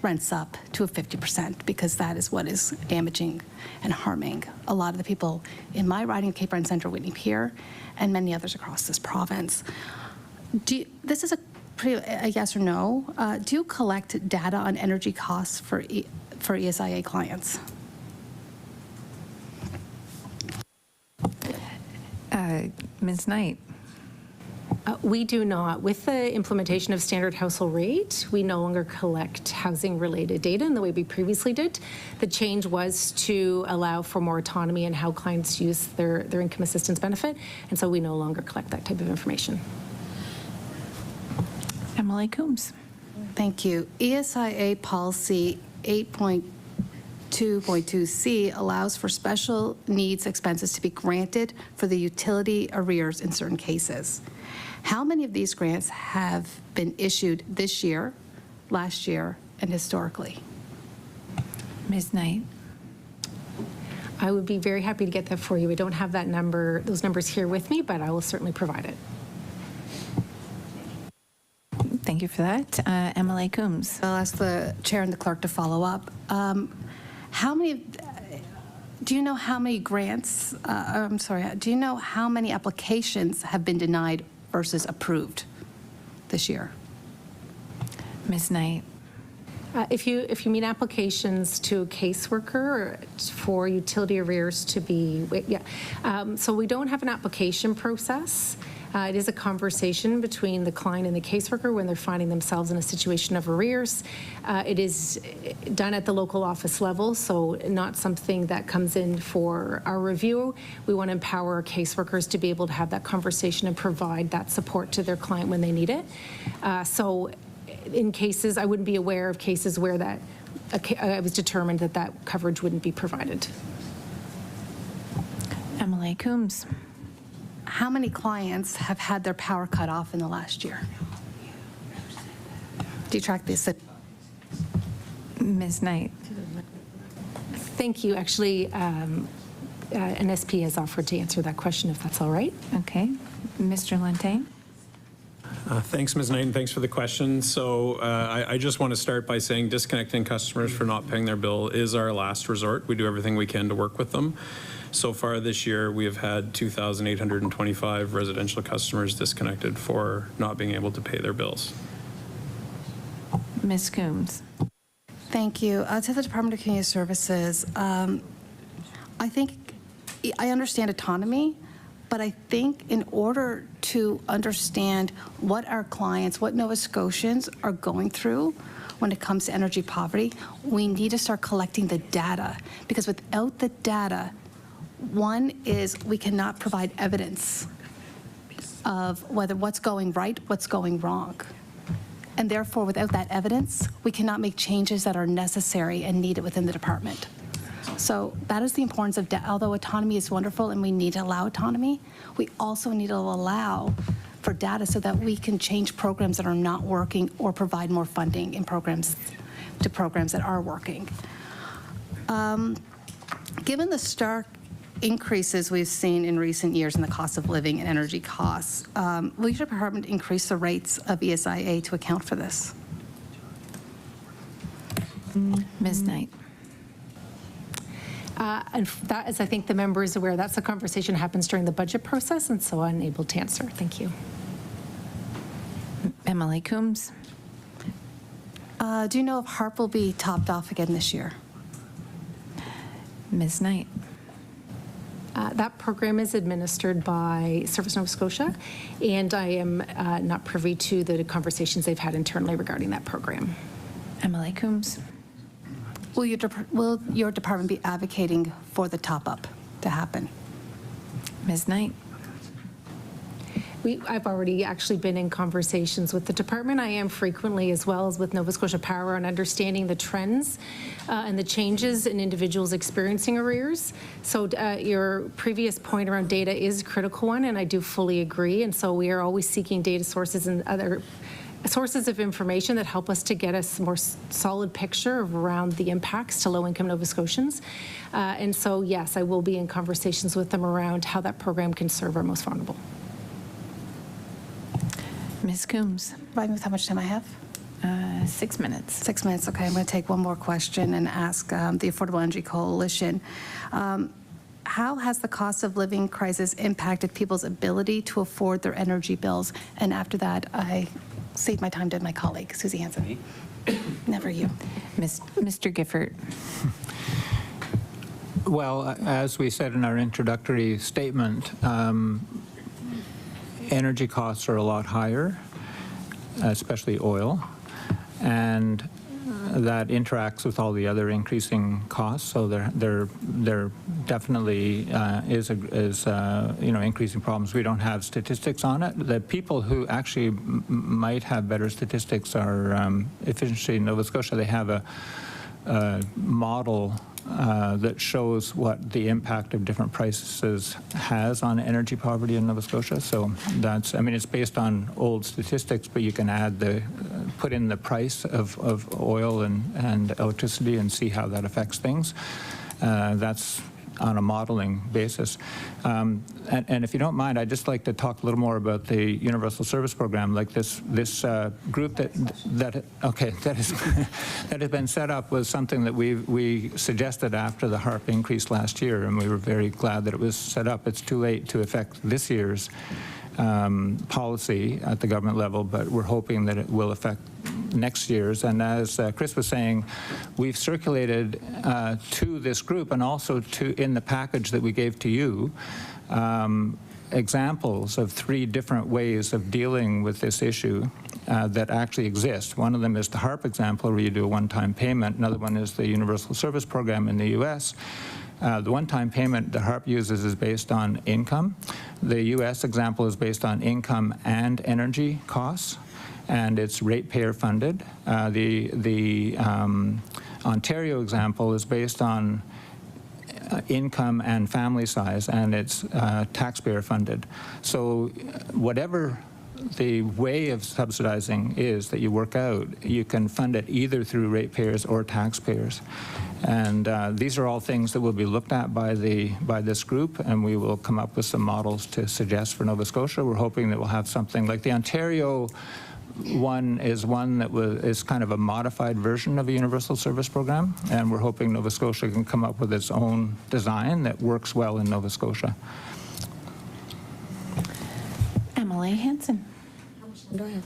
rents up to a 50%, because that is what is damaging and harming a lot of the people in my riding of Cape Breton Centre, Whitney Pier, and many others across this province. This is a yes or no. Do you collect data on energy costs for ESIA clients? Ms. Knight. We do not. With the implementation of standard household rate, we no longer collect housing-related data in the way we previously did. The change was to allow for more autonomy in how clients use their income assistance benefit, and so we no longer collect that type of information. MLA Coombs. Thank you. ESIA policy 8.2.2C allows for special needs expenses to be granted for the utility arrears in certain cases. How many of these grants have been issued this year, last year, and historically? Ms. Knight. I would be very happy to get that for you. I don't have that number, those numbers here with me, but I will certainly provide it. Thank you for that. MLA Coombs. I'll ask the chair and the clerk to follow up. Do you know how many grants, do you know how many applications have been denied versus approved this year? Ms. Knight. If you mean applications to a caseworker or for utility arrears to be, so we don't have an application process. It is a conversation between the client and the caseworker when they're finding themselves in a situation of arrears. It is done at the local office level, so not something that comes in for our review. We want to empower our caseworkers to be able to have that conversation and provide that support to their client when they need it. So in cases, I wouldn't be aware of cases where it was determined that coverage wouldn't be provided. MLA Coombs. How many clients have had their power cut off in the last year? Do you track this? Ms. Knight. Thank you. Actually, an SP has offered to answer that question, if that's all right. Okay. Mr. Lentane. Thanks, Ms. Knight, and thanks for the question. So I just want to start by saying disconnecting customers for not paying their bill is our last resort. We do everything we can to work with them. So far this year, we have had 2,825 residential customers disconnected for not being able to pay their bills. Ms. Coombs. Thank you. To the Department of Community Services, I think I understand autonomy, but I think in order to understand what our clients, what Nova Scotians are going through when it comes to energy poverty, we need to start collecting the data, because without the data, one is we cannot provide evidence of what's going right, what's going wrong. And therefore, without that evidence, we cannot make changes that are necessary and needed within the department. So that is the importance of, although autonomy is wonderful and we need to allow autonomy, we also need to allow for data so that we can change programs that are not working or provide more funding in programs to programs that are working. Given the stark increases we've seen in recent years in the cost of living and energy costs, will your department increase the rates of ESIA to account for this? Ms. Knight. And that, as I think the member is aware, that's a conversation happens during the budget process, and so I'm unable to answer. Thank you. MLA Coombs. Do you know if HARP will be topped off again this year? Ms. Knight. That program is administered by Service Nova Scotia, and I am not privy to the conversations they've had internally regarding that program. MLA Coombs. Will your department be advocating for the top-up to happen? Ms. Knight. I've already actually been in conversations with the department. I am frequently, as well as with Nova Scotia Power, on understanding the trends and the changes in individuals experiencing arrears. So your previous point around data is a critical one, and I do fully agree. And so we are always seeking data sources and other sources of information that help us to get a more solid picture of around the impacts to low-income Nova Scotians. And so, yes, I will be in conversations with them around how that program can serve our most vulnerable. Ms. Coombs. Remind me with how much time I have? 6 minutes. 6 minutes, okay. I'm going to take one more question and ask the Affordable Energy Coalition. How has the cost of living crisis impacted people's ability to afford their energy bills? And after that, I cede my time to my colleague, Susie Hansen. Never you. Mr. Gifford. Well, as we said in our introductory statement, energy costs are a lot higher, especially oil, and that interacts with all the other increasing costs. So there definitely is increasing problems. We don't have statistics on it. The people who actually might have better statistics are Efficiency Nova Scotia. They have a model that shows what the impact of different prices has on energy poverty in Nova Scotia. So that's, I mean, it's based on old statistics, but you can put in the price of oil and electricity and see how that affects things. That's on a modeling basis. And if you don't mind, I'd just like to talk a little more about the Universal Service Program, like this group that has been set up was something that we suggested after the HARP increase last year, and we were very glad that it was set up. It's too late to affect this year's policy at the government level, but we're hoping that it will affect next year's. And as Chris was saying, we've circulated to this group and also in the package that we gave to you examples of 3 different ways of dealing with this issue that actually exist. One of them is the HARP example, where you do a one-time payment. Another one is the Universal Service Program in the U.S. The one-time payment the HARP uses is based on income. The U.S. example is based on income and energy costs, and it's ratepayer funded. The Ontario example is based on income and family size, and it's taxpayer funded. So whatever the way of subsidizing is that you work out, you can fund it either through ratepayers or taxpayers. And these are all things that will be looked at by this group, and we will come up with some models to suggest for Nova Scotia. We're hoping that we'll have something like the Ontario one that is kind of a modified version of a Universal Service Program, and we're hoping Nova Scotia can come up with its own design that works well in Nova Scotia. MLA Hansen. How much time do I have?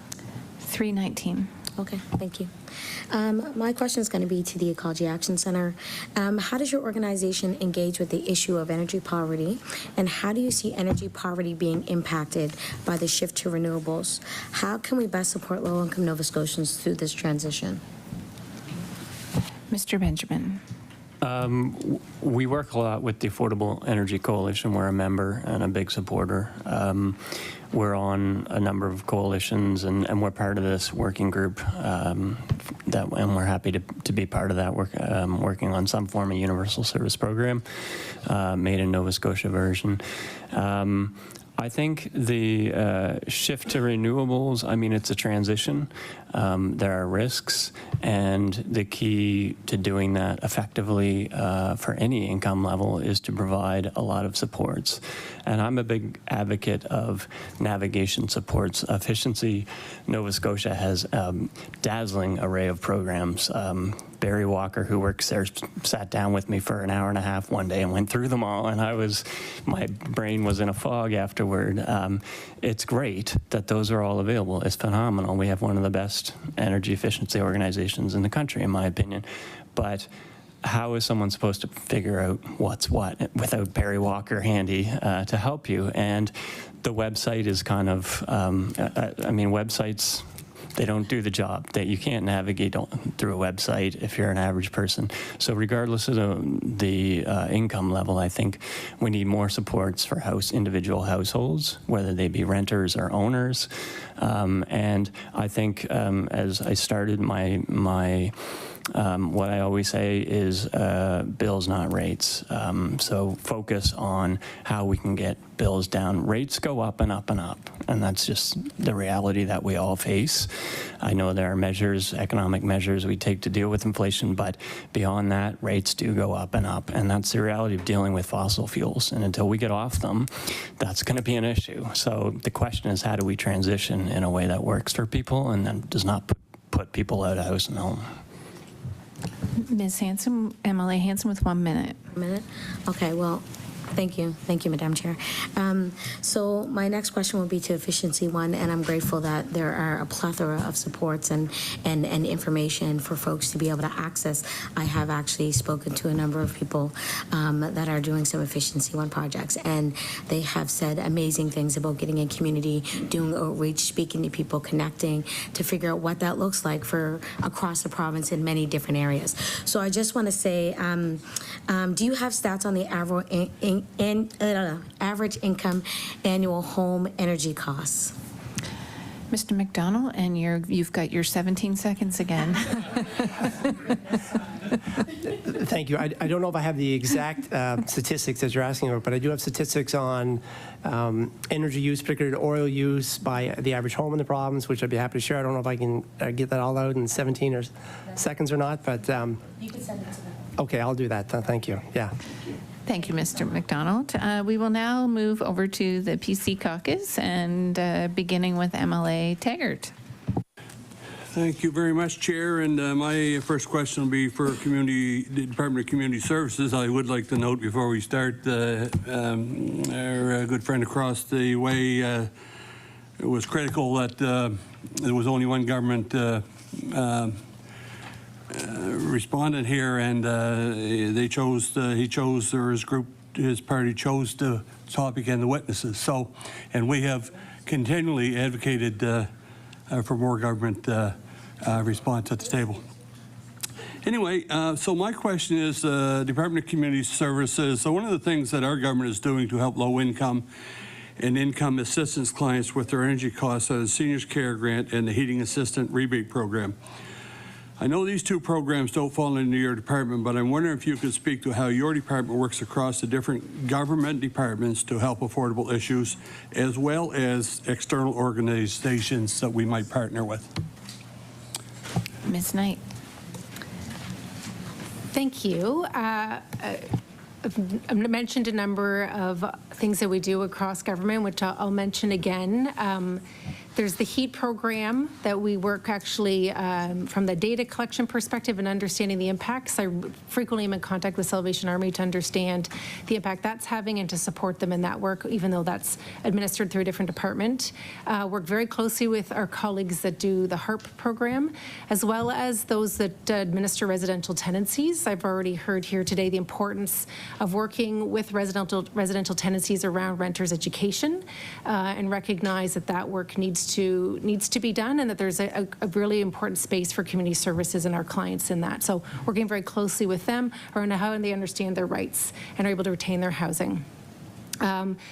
3:19. Okay, thank you. My question is going to be to the Ecology Action Center. How does your organization engage with the issue of energy poverty, and how do you see energy poverty being impacted by the shift to renewables? How can we best support low-income Nova Scotians through this transition? Mr. Benjamin. We work a lot with the Affordable Energy Coalition. We're a member and a big supporter. We're on a number of coalitions, and we're part of this working group, and we're happy to be part of that, working on some form of universal service program, made in Nova Scotia version. I think the shift to renewables, I mean, it's a transition. There are risks, and the key to doing that effectively for any income level is to provide a lot of supports. And I'm a big advocate of navigation supports. Efficiency Nova Scotia has a dazzling array of programs. Barry Walker, who works there, sat down with me for an hour and a half one day and went through them all, and my brain was in a fog afterward. It's great that those are all available. It's phenomenal. We have one of the best energy efficiency organizations in the country, in my opinion. But how is someone supposed to figure out what's what without Barry Walker handy to help you? And the website is kind of, I mean, websites, they don't do the job. That you can't navigate through a website if you're an average person. So regardless of the income level, I think we need more supports for individual households, whether they be renters or owners. And I think as I started what I always say is bills, not rates. So focus on how we can get bills down. Rates go up and up and up, and that's just the reality that we all face. I know there are measures, economic measures we take to deal with inflation, but beyond that, rates do go up and up, and that's the reality of dealing with fossil fuels. And until we get off them, that's going to be an issue. So the question is, how do we transition in a way that works for people and then does not put people out of house and home? Ms. Hanson, MLA Hanson with 1 minute. 1 minute? Okay, well, thank you. Thank you, Madam Chair. So my next question will be to EfficiencyOne, and I'm grateful that there are a plethora of supports and information for folks to be able to access. I have actually spoken to a number of people that are doing some EfficiencyOne projects, and they have said amazing things about getting in community, doing outreach, speaking to people, connecting to figure out what that looks like for across the province in many different areas. So I just want to say, do you have stats on the average income annual home energy costs? Mr. McDonald, and you've got your 17 seconds again. Thank you. I don't know if I have the exact statistics that you're asking about, but I do have statistics on energy use, particularly oil use by the average home in the province, which I'd be happy to share. I don't know if I can get that all out in 17 seconds or not, but You can send it to them. Okay, I'll do that. Thank you. Yeah. Thank you, Mr. McDonald. We will now move over to the PC Caucus, and beginning with MLA Taggart. Thank you very much, Chair. And my first question will be for the Department of Community Services. I would like to note before we start, our good friend across the way, it was critical that there was only one government respondent here, and his party chose the topic and the witnesses. So, and we have continually advocated for more government response at the table. Anyway, so my question is, Department of Community Services, so one of the things that our government is doing to help low-income and income assistance clients with their energy costs are the Seniors Care Grant and the Heating Assistant Rebate Program. I know these two programs don't fall into your department, but I'm wondering if you could speak to how your department works across the different government departments to help affordable issues, as well as external organizations that we might partner with. Ms. Knight. Thank you. I mentioned a number of things that we do across government, which I'll mention again. There's the HEAT program that we work actually from the data collection perspective and understanding the impacts. I frequently am in contact with Salvation Army to understand the impact that's having and to support them in that work, even though that's administered through a different department. Work very closely with our colleagues that do the HARP program, as well as those that administer residential tenancies. I've already heard here today the importance of working with residential tenancies around renters' education and recognize that that work needs needs to be done, and that there's a really important space for community services and our clients in that. So working very closely with them around how they understand their rights and are able to retain their housing.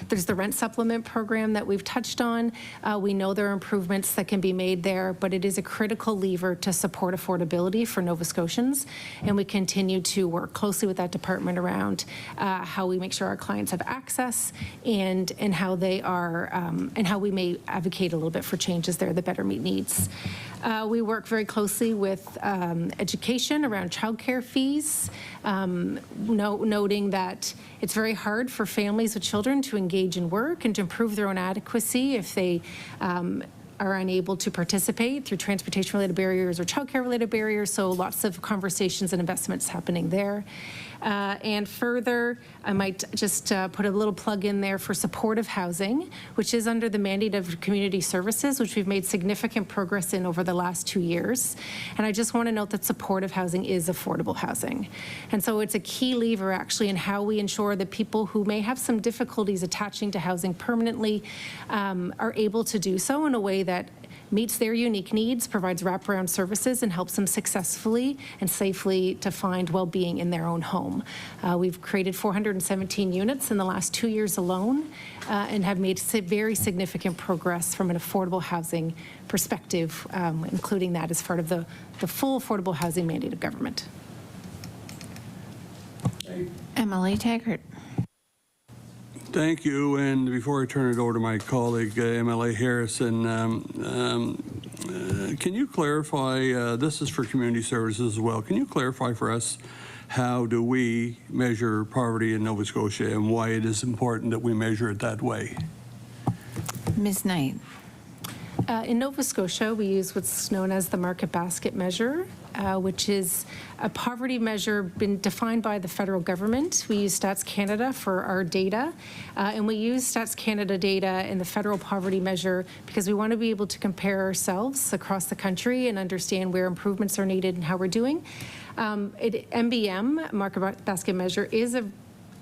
There's the rent supplement program that we've touched on. We know there are improvements that can be made there, but it is a critical lever to support affordability for Nova Scotians, and we continue to work closely with that department around how we make sure our clients have access and how they are and how we may advocate a little bit for changes there that better meet needs. We work very closely with education around childcare fees, noting that it's very hard for families with children to engage in work and to improve their own adequacy if they are unable to participate through transportation-related barriers or childcare-related barriers, so lots of conversations and investments happening there. And further, I might just put a little plug in there for supportive housing, which is under the mandate of community services, which we've made significant progress in over the last 2 years. And I just want to note that supportive housing is affordable housing. And so it's a key lever actually in how we ensure that people who may have some difficulties attaching to housing permanently are able to do so in a way that meets their unique needs, provides wraparound services, and helps them successfully and safely to find well-being in their own home. We've created 417 units in the last 2 years alone and have made very significant progress from an affordable housing perspective, including that as part of the full affordable housing mandate of government. MLA Taggart. Thank you. And before I turn it over to my colleague, MLA Harrison, can you clarify, this is for community services as well, can you clarify for us how do we measure poverty in Nova Scotia and why it is important that we measure it that way? Ms. Knight. In Nova Scotia, we use what's known as the market basket measure, which is a poverty measure been defined by the federal government. We use Stats Canada for our data, and we use Stats Canada data in the federal poverty measure because we want to be able to compare ourselves across the country and understand where improvements are needed and how we're doing. MBM, market basket measure, is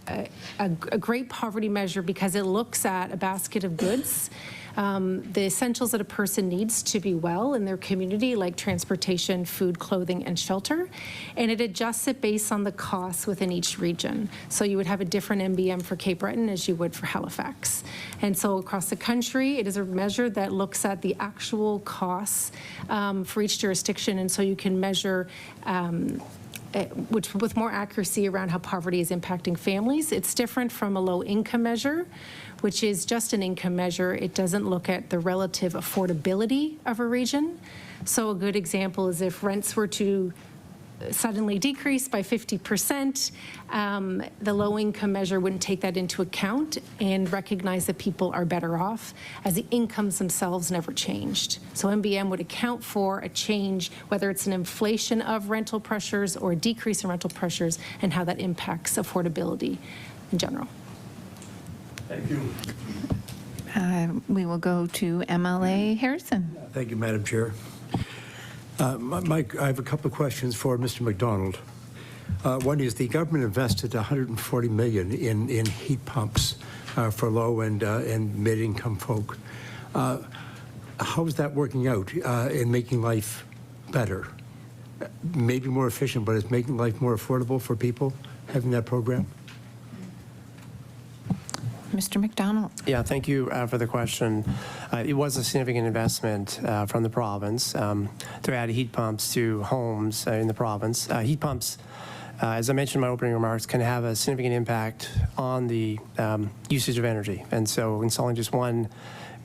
a great poverty measure because it looks at a basket of goods, the essentials that a person needs to be well in their community, like transportation, food, clothing, and shelter, and it adjusts it based on the costs within each region. So you would have a different MBM for Cape Breton as you would for Halifax. And so across the country, it is a measure that looks at the actual costs for each jurisdiction, and so you can measure which with more accuracy around how poverty is impacting families. It's different from a low income measure, which is just an income measure. It doesn't look at the relative affordability of a region. So a good example is if rents were to suddenly decrease by 50%, the low income measure wouldn't take that into account and recognize that people are better off as the incomes themselves never changed. So MBM would account for a change, whether it's an inflation of rental pressures or a decrease in rental pressures, and how that impacts affordability in general. Thank you. We will go to MLA Harrison. Thank you, Madam Chair. Mike, I have a couple of questions for Mr. McDonald. One is the government invested $140 million in heat pumps for low and mid-income folk. How is that working out in making life better? Maybe more efficient, but it's making life more affordable for people having that program? Mr. McDonald. Yeah, thank you for the question. It was a significant investment from the province to add heat pumps to homes in the province. Heat pumps, as I mentioned in my opening remarks, can have a significant impact on the usage of energy. And so installing just one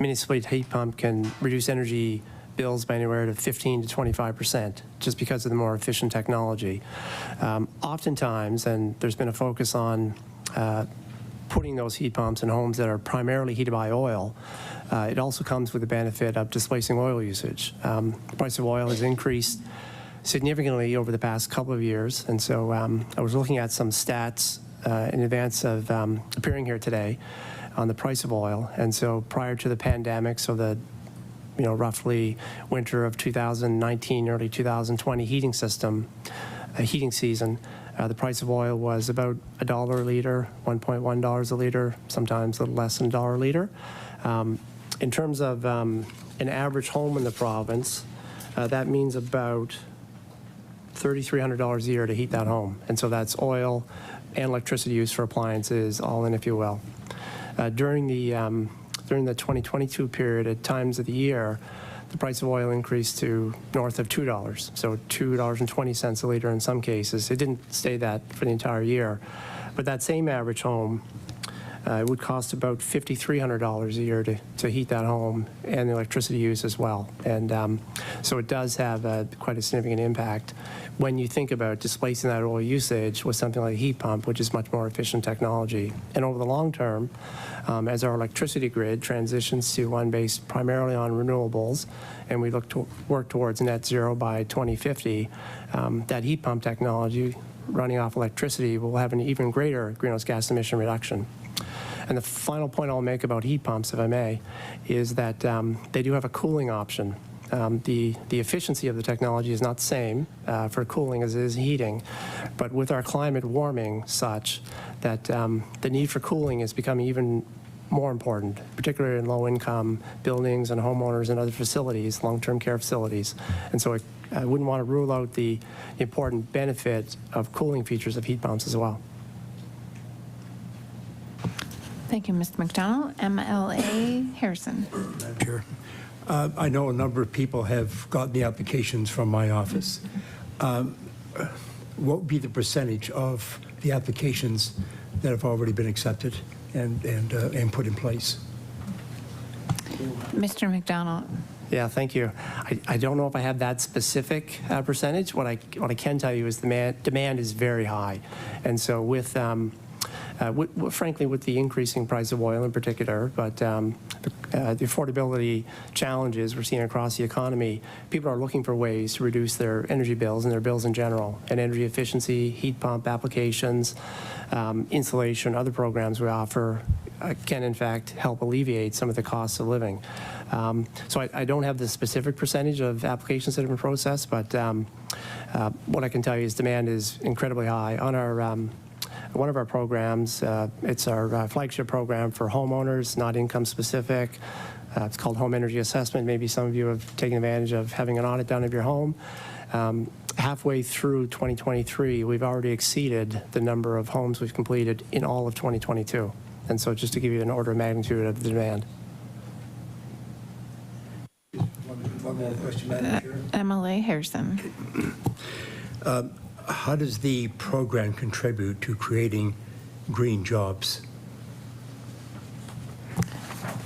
municipal heat pump can reduce energy bills by anywhere to 15 to 25% just because of the more efficient technology. Oftentimes, and there's been a focus on putting those heat pumps in homes that are primarily heated by oil, it also comes with the benefit of displacing oil usage. The price of oil has increased significantly over the past couple of years, and so I was looking at some stats in advance of appearing here today on the price of oil. And so prior to the pandemic, so the roughly winter of 2019, early 2020 heating season, the price of oil was about $1 a liter, $1.1 a liter, sometimes a little less than $1 a liter. In terms of an average home in the province, that means about $3,300 a year to heat that home. And so that's oil and electricity use for appliances, all in, if you will. During the 2022 period, at times of the year, the price of oil increased to north of $2, so $2.20 a liter in some cases. It didn't stay that for the entire year. But that same average home, it would cost about $5,300 a year to heat that home, and the electricity use as well. And so it does have quite a significant impact when you think about displacing that oil usage with something like a heat pump, which is much more efficient technology. And over the long term, as our electricity grid transitions to one based primarily on renewables, and we look to work towards net zero by 2050, that heat pump technology running off electricity will have an even greater greenhouse gas emission reduction. And the final point I'll make about heat pumps, if I may, is that they do have a cooling option. The efficiency of the technology is not the same for cooling as it is heating, but with our climate warming such that the need for cooling is becoming even more important, particularly in low-income buildings and homeowners and other facilities, long-term care facilities. And so I wouldn't want to rule out the important benefit of cooling features of heat pumps as well. Thank you, Mr. McDonald. MLA Harrison. Madam Chair, I know a number of people have gotten the applications from my office. What would be the percentage of the applications that have already been accepted and put in place? Mr. McDonald. Yeah, thank you. I don't know if I have that specific percentage. What I can tell you is demand is very high. And so frankly, with the increasing price of oil in particular, but the affordability challenges we're seeing across the economy, people are looking for ways to reduce their energy bills and their bills in general. And energy efficiency, heat pump applications, insulation, other programs we offer can in fact help alleviate some of the costs of living. So I don't have the specific percentage of applications that have been processed, but what I can tell you is demand is incredibly high. On our one of our programs, it's our flagship program for homeowners, not income specific. It's called Home Energy Assessment. Maybe some of you have taken advantage of having an audit done of your home. Halfway through 2023, we've already exceeded the number of homes we've completed in all of 2022. And so just to give you an order of magnitude of the demand. One more question, Madam Chair. MLA Harrison. How does the program contribute to creating green jobs?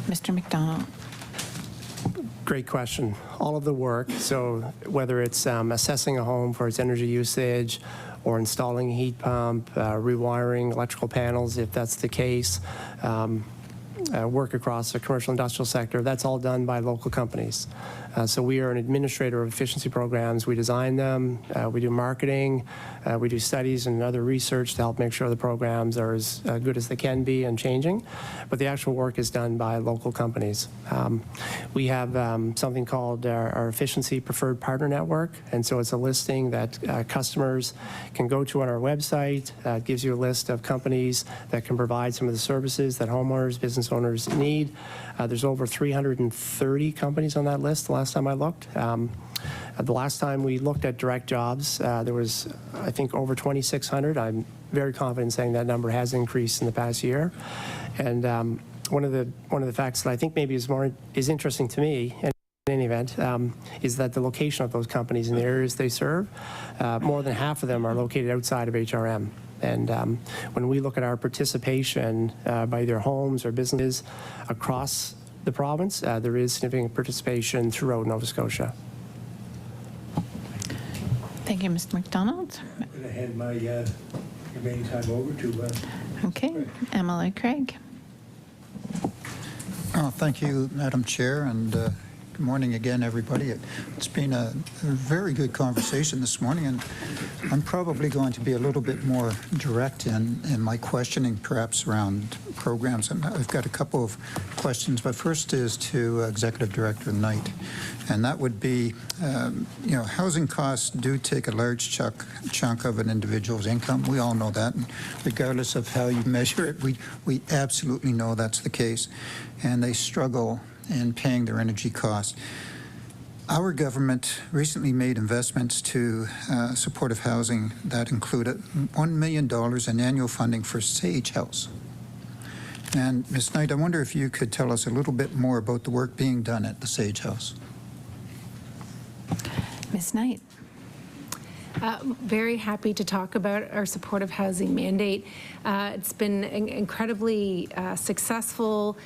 Mr. McDonald. Great question. All of the work, so whether it's assessing a home for its energy usage or installing a heat pump, rewiring electrical panels if that's the case, work across the commercial industrial sector, that's all done by local companies. So we are an administrator of efficiency programs. We design them, we do marketing, we do studies and other research to help make sure the programs are as good as they can be and changing. But the actual work is done by local companies. We have something called our Efficiency Preferred Partner Network, and so it's a listing that customers can go to on our website. It gives you a list of companies that can provide some of the services that homeowners, business owners need. There's over 330 companies on that list the last time I looked. The last time we looked at direct jobs, there was, I think, over 2,600. I'm very confident saying that number has increased in the past year. And one of the facts that I think maybe is interesting to me, in any event, is that the location of those companies in the areas they serve, more than half of them are located outside of HRM. And when we look at our participation by either homes or businesses across the province, there is significant participation throughout Nova Scotia. Thank you, Mr. McDonald. I'm going to hand my remaining time over to Okay, MLA Craig. Thank you, Madam Chair, and good morning again, everybody. It's been a very good conversation this morning, and I'm probably going to be a little bit more direct in my questioning, perhaps around programs. And I've got a couple of questions, but first is to Executive Director Knight, and that would be, housing costs do take a large chunk of an individual's income. We all know that, and regardless of how you measure it, we absolutely know that's the case. And they struggle in paying their energy costs. Our government recently made investments to supportive housing that included $1 million in annual funding for Sage House. And Ms. Knight, I wonder if you could tell us a little bit more about the work being done at the Sage House. Ms. Knight. Very happy to talk about our supportive housing mandate. It's been incredibly successful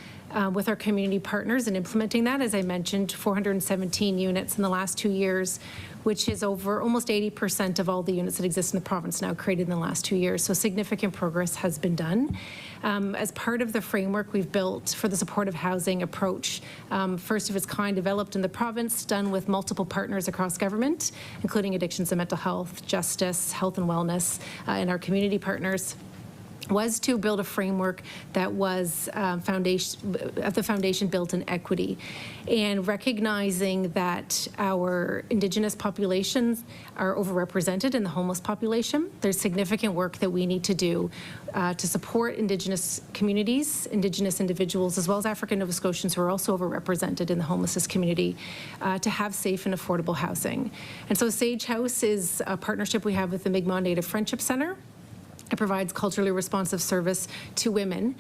with our community partners in implementing that. As I mentioned, 417 units in the last 2 years, which is over almost 80% of all the units that exist in the province now created in the last 2 years. So significant progress has been done. As part of the framework we've built for the supportive housing approach, first of its kind developed in the province, done with multiple partners across government, including addictions and mental health, justice, health and wellness, and our community partners, was to build a framework that was the foundation built in equity, and recognizing that our Indigenous populations are overrepresented in the homeless population. There's significant work that we need to do to support Indigenous communities, Indigenous individuals, as well as African Nova Scotians who are also overrepresented in the homelessness community, to have safe and affordable housing. And so Sage House is a partnership we have with the Mi'kmaq Native Friendship Centre. It provides culturally responsive service to women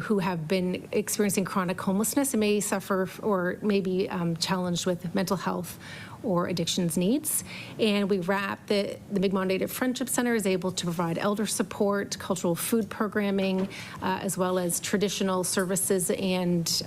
who have been experiencing chronic homelessness and may suffer or may be challenged with mental health or addictions needs. And we wrap the Mi'kmaq Native Friendship Centre is able to provide elder support, cultural food programming, as well as traditional services and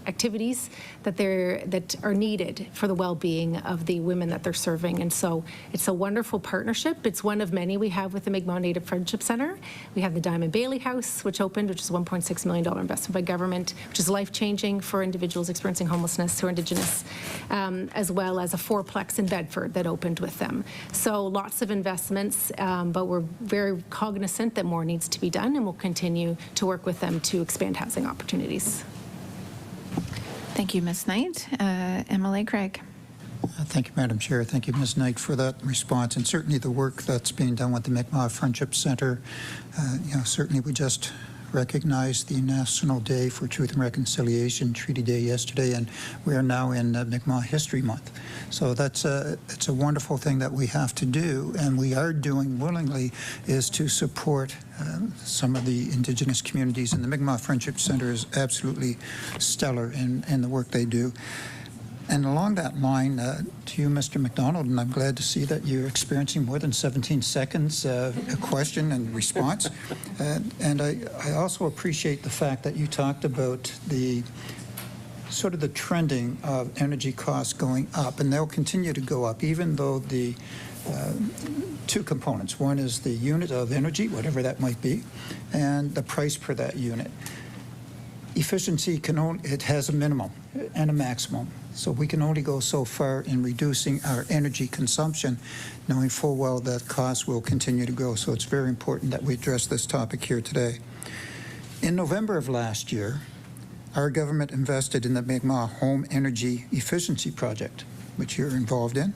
activities that are needed for the well-being of the women that they're serving. And so it's a wonderful partnership. It's one of many we have with the Mi'kmaq Native Friendship Centre. We have the Diamond Bailey House, which opened, which is a $1.6 million investment by government, which is life-changing for individuals experiencing homelessness who are Indigenous, as well as a fourplex in Bedford that opened with them. So lots of investments, but we're very cognizant that more needs to be done, and we'll continue to work with them to expand housing opportunities. Thank you, Ms. Knight. MLA Craig. Thank you, Madam Chair. Thank you, Ms. Knight, for that response, and certainly the work that's being done with the Mi'kmaq Friendship Centre. Certainly we just recognized the National Day for Truth and Reconciliation Treaty Day yesterday, and we are now in Mi'kmaq History Month. So it's a wonderful thing that we have to do, and we are doing willingly, is to support some of the Indigenous communities, and the Mi'kmaq Friendship Centre is absolutely stellar in the work they do. And along that line, to you, Mr. McDonald, and I'm glad to see that you're experiencing more than 17 seconds a question and response. And I also appreciate the fact that you talked about the sort of the trending of energy costs going up, and they'll continue to go up, even though the two components. One is the unit of energy, whatever that might be, and the price per that unit. Efficiency it has a minimum and a maximum. So we can only go so far in reducing our energy consumption, knowing full well that costs will continue to grow. So it's very important that we address this topic here today. In November of last year, our government invested in the Mi'kmaq Home Energy Efficiency Project, which you're involved in.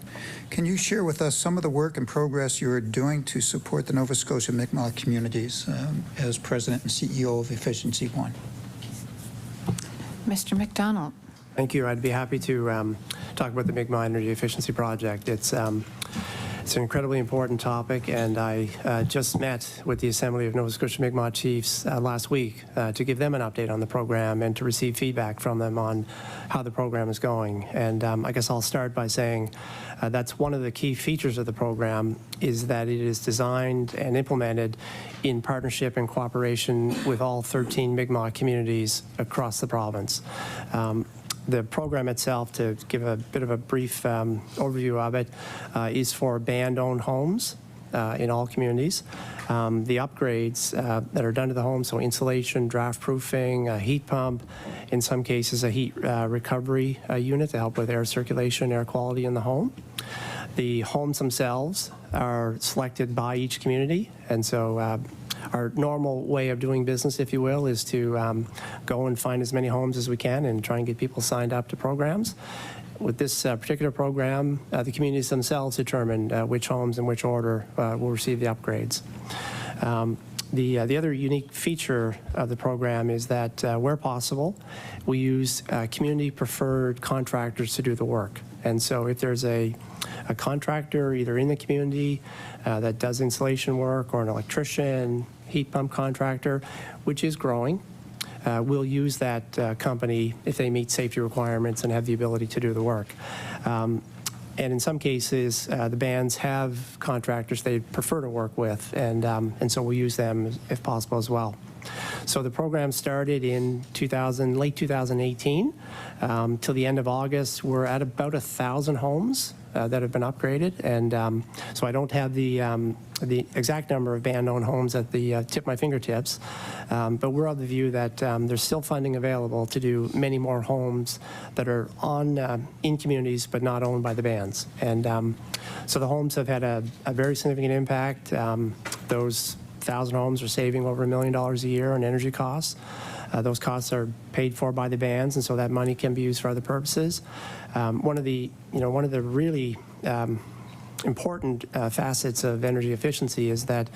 Can you share with us some of the work and progress you're doing to support the Nova Scotia Mi'kmaq communities as President and CEO of EfficiencyOne? Mr. McDonald. Thank you. I'd be happy to talk about the Mi'kmaq Energy Efficiency Project. It's an incredibly important topic, and I just met with the Assembly of Nova Scotia Mi'kmaq Chiefs last week to give them an update on the program and to receive feedback from them on how the program is going. And I guess I'll start by saying that's one of the key features of the program, is that it is designed and implemented in partnership and cooperation with all 13 Mi'kmaq communities across the province. The program itself, to give a bit of a brief overview of it, is for band-owned homes in all communities. The upgrades that are done to the home, so insulation, draft proofing, a heat pump, in some cases a heat recovery unit to help with air circulation, air quality in the home. The homes themselves are selected by each community, and so our normal way of doing business, if you will, is to go and find as many homes as we can and try and get people signed up to programs. With this particular program, the communities themselves determine which homes in which order will receive the upgrades. The other unique feature of the program is that where possible, we use community-preferred contractors to do the work. And so if there's a contractor either in the community that does installation work, or an electrician, heat pump contractor, which is growing, we'll use that company if they meet safety requirements and have the ability to do the work. And in some cases, the bands have contractors they prefer to work with, and so we'll use them if possible as well. So the program started in late 2018. Till the end of August, we're at about 1,000 homes that have been upgraded, and so I don't have the exact number of band-owned homes at the tip of my fingertips, but we're of the view that there's still funding available to do many more homes that are in communities but not owned by the bands. And so the homes have had a very significant impact. Those 1,000 homes are saving over $1 million a year on energy costs. Those costs are paid for by the bands, and so that money can be used for other purposes. One of the really important facets of energy efficiency is that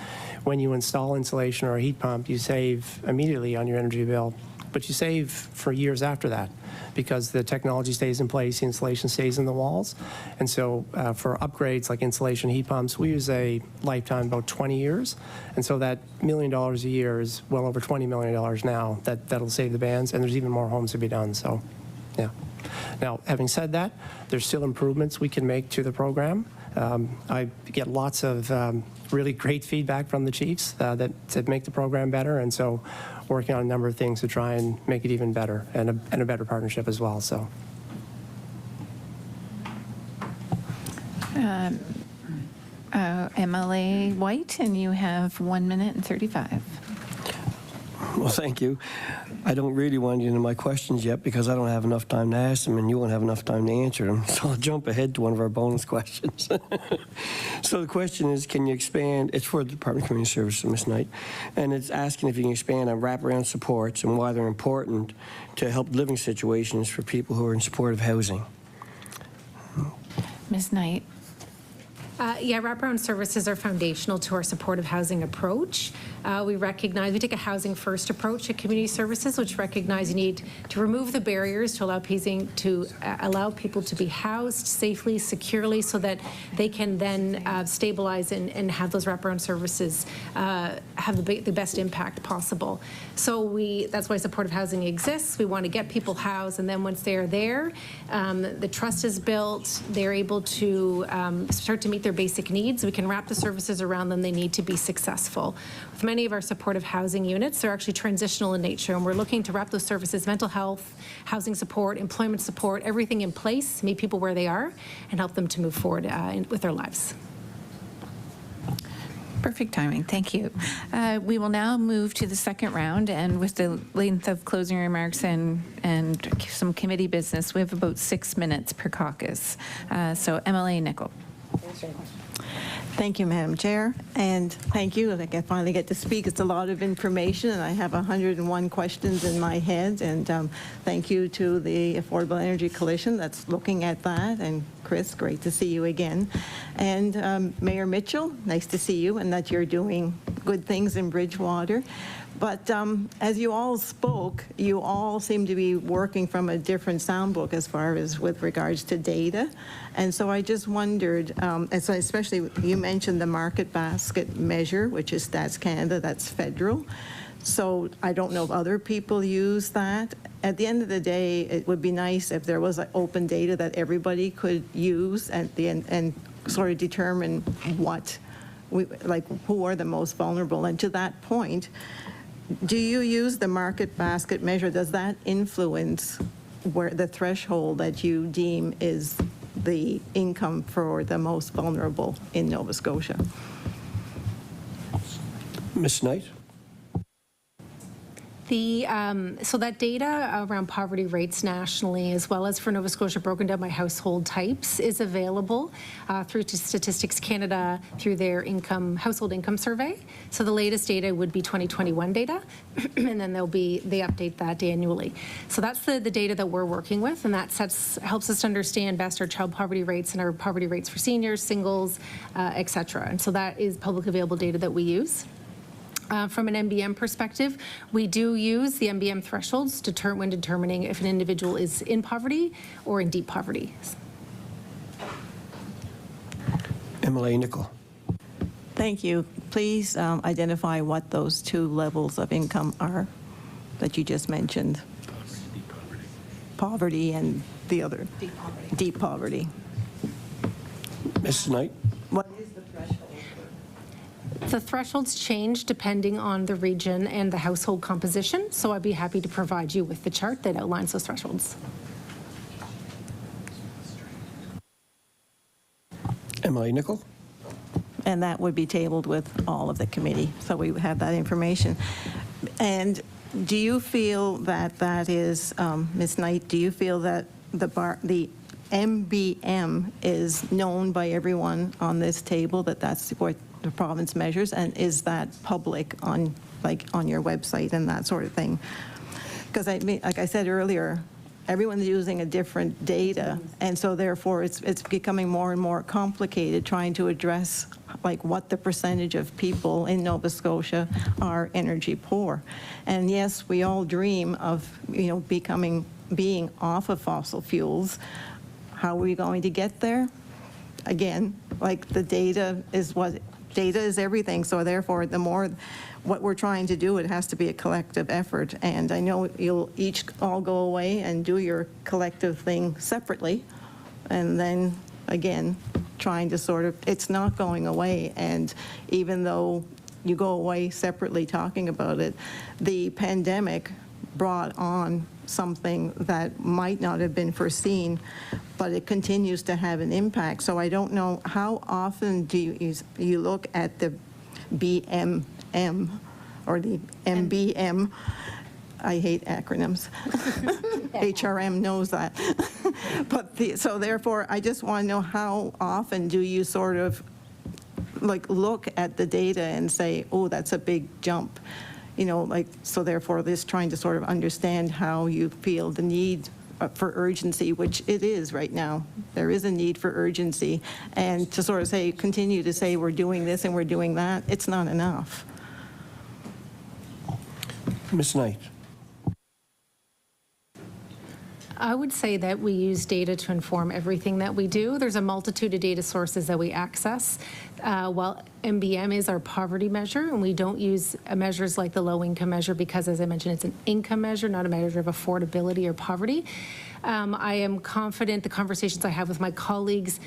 when you install insulation or a heat pump, you save immediately on your energy bill, but you save for years after that because the technology stays in place, the insulation stays in the walls. And so for upgrades like insulation heat pumps, we use a lifetime about 20 years. And so that $1 million a year is well over $20 million now that'll save the bands, and there's even more homes to be done. So, yeah. Now, having said that, there's still improvements we can make to the program. I get lots of really great feedback from the chiefs that make the program better, and so working on a number of things to try and make it even better, and a better partnership as well. So. MLA White, and you have 1 minute and 35. Well, thank you. I don't really want to get into my questions yet because I don't have enough time to ask them and you won't have enough time to answer them. So I'll jump ahead to one of our bonus questions. So the question is, can you expand? It's for the Department of Community Services, Ms. Knight, and it's asking if you can expand on wraparound supports and why they're important to help living situations for people who are in supportive housing. Ms. Knight. Yeah, wraparound services are foundational to our supportive housing approach. We take a housing first approach at community services, which recognize you need to remove the barriers to allow people to be housed safely, securely, so that they can then stabilize and have those wraparound services have the best impact possible. So that's why supportive housing exists. We want to get people housed, and then once they're there, the trust is built, they're able to start to meet their basic needs. We can wrap the services around them they need to be successful. With many of our supportive housing units, they're actually transitional in nature, and we're looking to wrap those services, mental health, housing support, employment support, everything in place, meet people where they are, and help them to move forward with their lives. Perfect timing. Thank you. We will now move to the second round, and with the length of closing remarks and some committee business, we have about 6 minutes per caucus. So MLA Nickel. Thank you, Madam Chair, and thank you. I finally get to speak. It's a lot of information, and I have 101 questions in my head, and thank you to the Affordable Energy Coalition that's looking at that, and Chris, great to see you again. And Mayor Mitchell, nice to see you, and that you're doing good things in Bridgewater. But as you all spoke, you all seem to be working from a different soundbook as far as with regards to data. And so I just wondered, and so especially you mentioned the market basket measure, which is Stats Canada, that's federal. So I don't know if other people use that. At the end of the day, it would be nice if there was like open data that everybody could use at the end and sort of determine who are the most vulnerable. And to that point, do you use the market basket measure? Does that influence where the threshold that you deem is the income for the most vulnerable in Nova Scotia? Ms. Knight? So that data around poverty rates nationally, as well as for Nova Scotia broken down by household types, is available through to Statistics Canada through their household income survey. So the latest data would be 2021 data, and then they update that annually. So that's the data that we're working with, and that helps us to understand best our child poverty rates and our poverty rates for seniors, singles, et cetera. And so that is public available data that we use. From an MBM perspective, we do use the MBM thresholds when determining if an individual is in poverty or in deep poverty. MLA Nicol. Thank you. Please identify what those two levels of income are that you just mentioned. Poverty and the other. Deep poverty. Deep poverty. Mrs. Knight. What is the threshold? The thresholds change depending on the region and the household composition, so I'd be happy to provide you with the chart that outlines those thresholds. MLA Nicol. And that would be tabled with all of the committee, so we would have that information. And do you feel that that is, Ms. Knight, do you feel that the MBM is known by everyone on this table, that that's what the province measures, and is that public on, like, on your website and that sort of thing? Because I mean, like I said earlier, everyone's using a different data, and so therefore it's becoming more and more complicated trying to address like what the percentage of people in Nova Scotia are energy poor. And yes, we all dream of, you know, being off of fossil fuels. How are we going to get there? Again, like the data is everything, so therefore the more what we're trying to do, it has to be a collective effort. And I know you'll each all go away and do your collective thing separately, and then again trying to sort of, it's not going away. And even though you go away separately talking about it, the pandemic brought on something that might not have been foreseen, but it continues to have an impact. So I don't know, how often do you look at the BMM or the MBM? I hate acronyms. HRM knows that. But so therefore, I just want to know, how often do you sort of like look at the data and say, oh, that's a big jump? You know, like, so therefore this trying to sort of understand how you feel the need for urgency, which it is right now. There is a need for urgency, and to sort of say, continue to say we're doing this and we're doing that, it's not enough. Ms. Knight. I would say that we use data to inform everything that we do. There's a multitude of data sources that we access. While MBM is our poverty measure, and we don't use measures like the low income measure because, as I mentioned, it's an income measure, not a measure of affordability or poverty. I am confident the conversations I have with my colleagues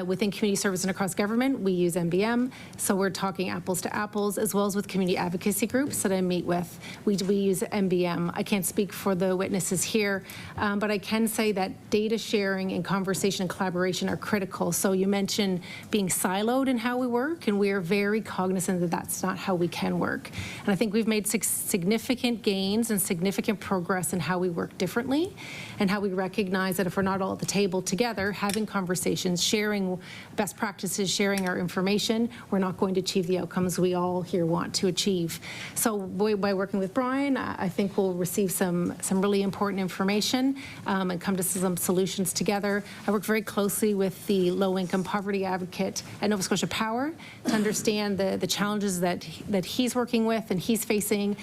within community service and across government, we use MBM, so we're talking apples to apples, as well as with community advocacy groups that I meet with. We use MBM. I can't speak for the witnesses here, but I can say that data sharing and conversation and collaboration are critical. So you mentioned being siloed in how we work, and we are very cognizant that that's not how we can work. And I think we've made significant gains and significant progress in how we work differently, and how we recognize that if we're not all at the table together, having conversations, sharing best practices, sharing our information, we're not going to achieve the outcomes we all here want to achieve. So by working with Brian, I think we'll receive some really important information and come to some solutions together. I work very closely with the low-income poverty advocate at Nova Scotia Power to understand the challenges that he's working with and he's facing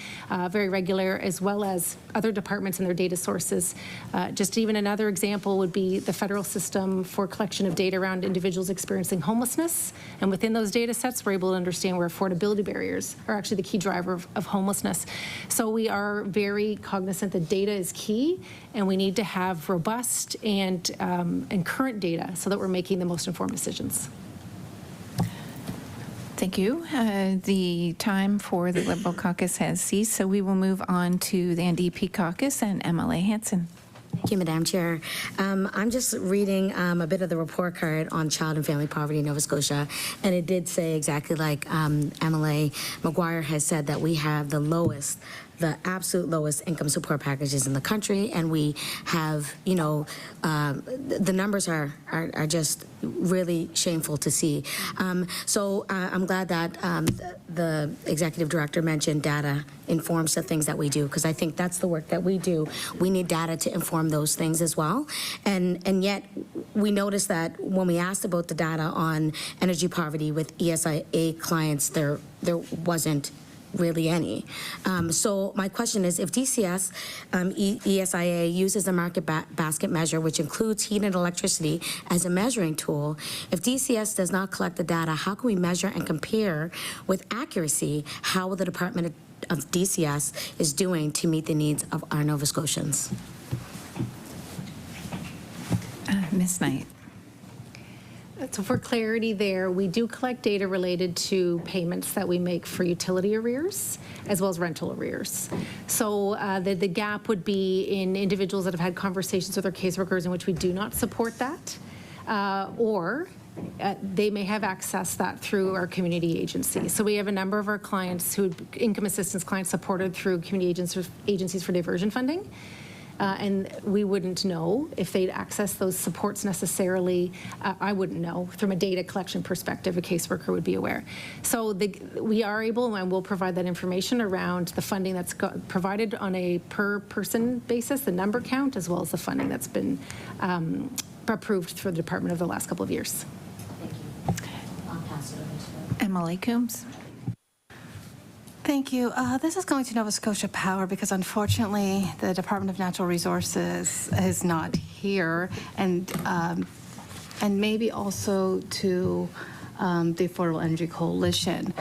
very regular, as well as other departments and their data sources. Just even another example would be the federal system for collection of data around individuals experiencing homelessness. And within those data sets, we're able to understand where affordability barriers are actually the key driver of homelessness. So we are very cognizant that data is key, and we need to have robust and current data so that we're making the most informed decisions. Thank you. The time for the Liberal Caucus has ceased, so we will move on to the NDP Caucus and MLA Hanson. Thank you, Madam Chair. I'm just reading a bit of the report card on child and family poverty in Nova Scotia, and it did say exactly like MLA McGuire has said, that we have the absolute lowest income support packages in the country, and we have, you know, the numbers are just really shameful to see. So I'm glad that the executive director mentioned data informs the things that we do, because I think that's the work that we do. We need data to inform those things as well. And yet we noticed that when we asked about the data on energy poverty with ESIA clients, there wasn't really any. So my question is, if DCS, ESIA uses the market basket measure, which includes heat and electricity as a measuring tool, if DCS does not collect the data, how can we measure and compare with accuracy how the Department of DCS is doing to meet the needs of our Nova Scotians? Ms. Knight. So for clarity there, we do collect data related to payments that we make for utility arrears as well as rental arrears. So the gap would be in individuals that have had conversations with their caseworkers in which we do not support that, or they may have accessed that through our community agency. So we have a number of our clients who, income assistance clients, supported through community agencies for diversion funding. And we wouldn't know if they'd access those supports necessarily. I wouldn't know. From a data collection perspective, a caseworker would be aware. So we are able, and we'll provide that information around the funding that's provided on a per person basis, the number count, as well as the funding that's been approved for the department over the last couple of years. Thank you. I'll pass it over to Emily Coombs. Thank you. This is going to Nova Scotia Power because unfortunately the Department of Natural Resources is not here, and maybe also to the Affordable Energy Coalition.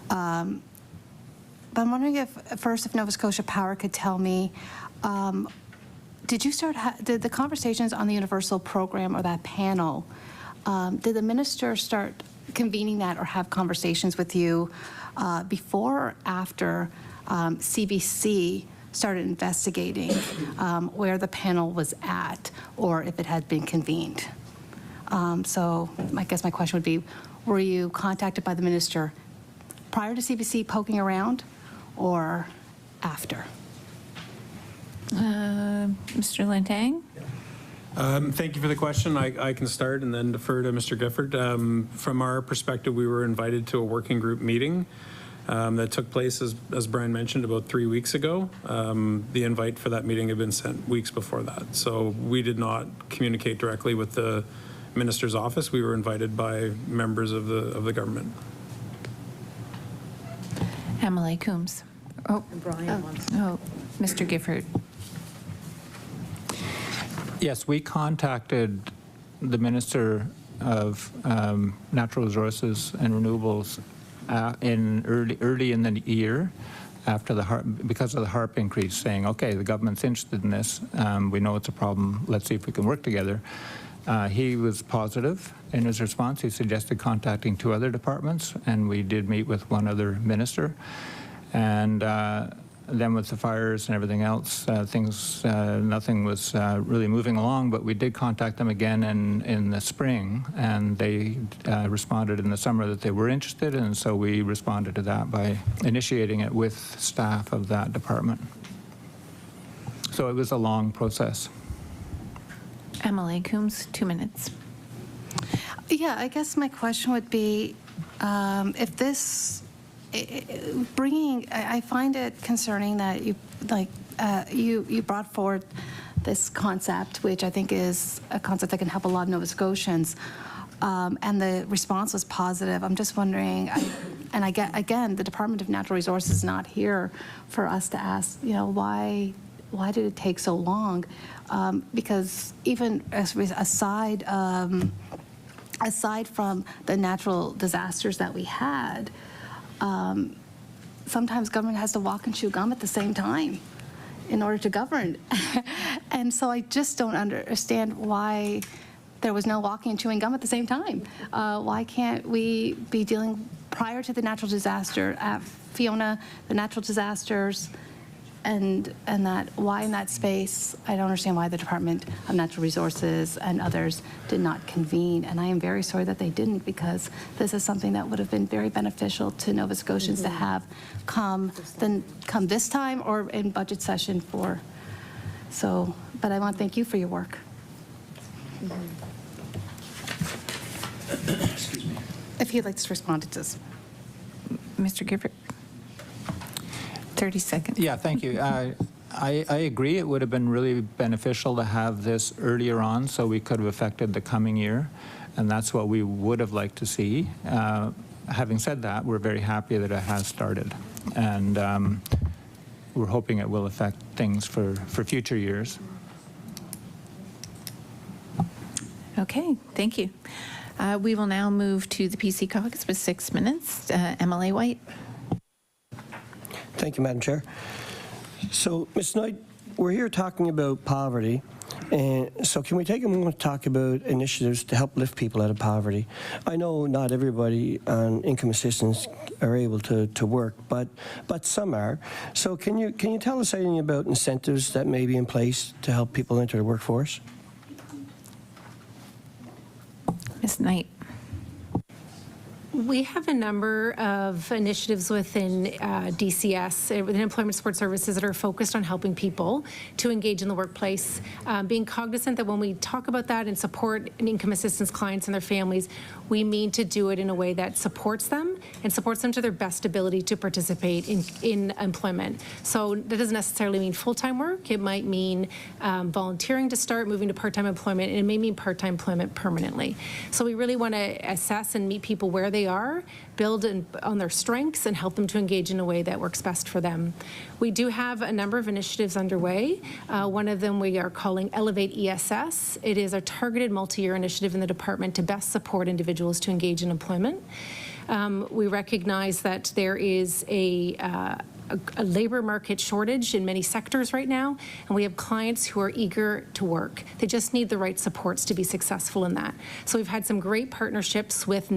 But I'm wondering if Nova Scotia Power could tell me, did the conversations on the universal program or that panel, did the minister start convening that or have conversations with you before or after CBC started investigating where the panel was at or if it had been convened? So I guess my question would be, were you contacted by the minister prior to CBC poking around or after? Mr. Lantang? Thank you for the question. I can start and then defer to Mr. Gifford. From our perspective, we were invited to a working group meeting that took place, as Brian mentioned, about 3 weeks ago. The invite for that meeting had been sent weeks before that. So we did not communicate directly with the minister's office. We were invited by members of the government. Emily Coombs. Oh, Mr. Gifford. Yes, we contacted the Minister of Natural Resources and Renewables early in the year after because of the HARP increase, saying, okay, the government's interested in this. We know it's a problem. Let's see if we can work together. He was positive in his response. He suggested contacting 2 other departments, and we did meet with 1 other minister. And then with the fires and everything else, nothing was really moving along, but we did contact them again in the spring, and they responded in the summer that they were interested, and so we responded to that by initiating it with staff of that department. So it was a long process. Emily Coombs, 2 minutes. Yeah, I guess my question would be, if this I find it concerning that you brought forward this concept, which I think is a concept that can help a lot of Nova Scotians, and the response was positive. I'm just wondering, and I get, again, the Department of Natural Resources is not here for us to ask, why did it take so long? Because even aside from the natural disasters that we had, sometimes government has to walk and chew gum at the same time in order to govern. And so I just don't understand why there was no walking and chewing gum at the same time. Why can't we be dealing prior to the natural disaster, Fiona, the natural disasters, and that why in that space? I don't understand why the Department of Natural Resources and others did not convene, and I am very sorry that they didn't, because this is something that would have been very beneficial to Nova Scotians to have come this time or in budget session for. So, but I want to thank you for your work. Excuse me. If you'd like to respond to this. Mr. Gifford. 30 seconds. Yeah, thank you. I agree it would have been really beneficial to have this earlier on so we could have affected the coming year, and that's what we would have liked to see. Having said that, we're very happy that it has started. and we're hoping it will affect things for future years. Okay, thank you. We will now move to the PC Caucus with 6 minutes. MLA White. Thank you, Madam Chair. So, Ms. Knight, we're here talking about poverty, and so can we take a moment to talk about initiatives to help lift people out of poverty? I know not everybody on income assistance are able to work, but some are. So can you tell us anything about incentives that may be in place to help people enter the workforce? Ms. Knight. We have a number of initiatives within DCS, within Employment Support Services, that are focused on helping people to engage in the workplace, being cognizant that when we talk about that and support income assistance clients and their families, we mean to do it in a way that supports them and supports them to their best ability to participate in employment. So that doesn't necessarily mean full-time work. It might mean volunteering to start, moving to part-time employment, and it may mean part-time employment permanently. So we really want to assess and meet people where they are, build on their strengths, and help them to engage in a way that works best for them. We do have a number of initiatives underway. One of them we are calling Elevate ESS. It is a targeted multi-year initiative in the department to best support individuals to engage in employment. We recognize that there is a labor market shortage in many sectors right now, and we have clients who are eager to work. They just need the right supports to be successful in that. So we've had some great partnerships with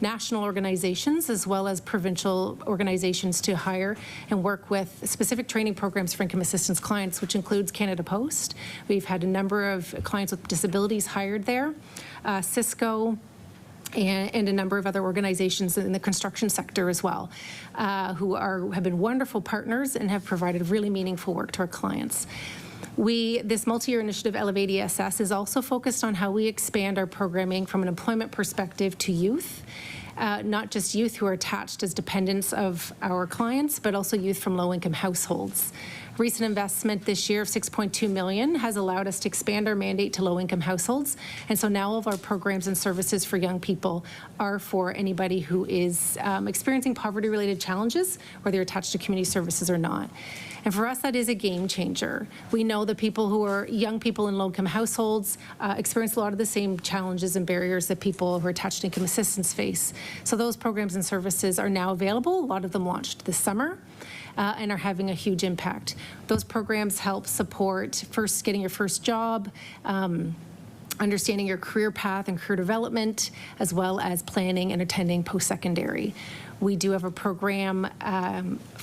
national organizations as well as provincial organizations to hire and work with specific training programs for income assistance clients, which includes Canada Post. We've had a number of clients with disabilities hired there, Cisco, and a number of other organizations in the construction sector as well, who have been wonderful partners and have provided really meaningful work to our clients. This multi-year initiative, Elevate ESS, is also focused on how we expand our programming from an employment perspective to youth. Not just youth who are attached as dependents of our clients, but also youth from low-income households. Recent investment this year of $6.2 million has allowed us to expand our mandate to low-income households, and so now all of our programs and services for young people are for anybody who is experiencing poverty-related challenges, whether they're attached to community services or not. And for us, that is a game changer. We know that people who are young people in low-income households experience a lot of the same challenges and barriers that people who are attached to income assistance face. So those programs and services are now available. A lot of them launched this summer. And are having a huge impact. Those programs help support first getting your first job, understanding your career path and career development, as well as planning and attending post-secondary. We do have a program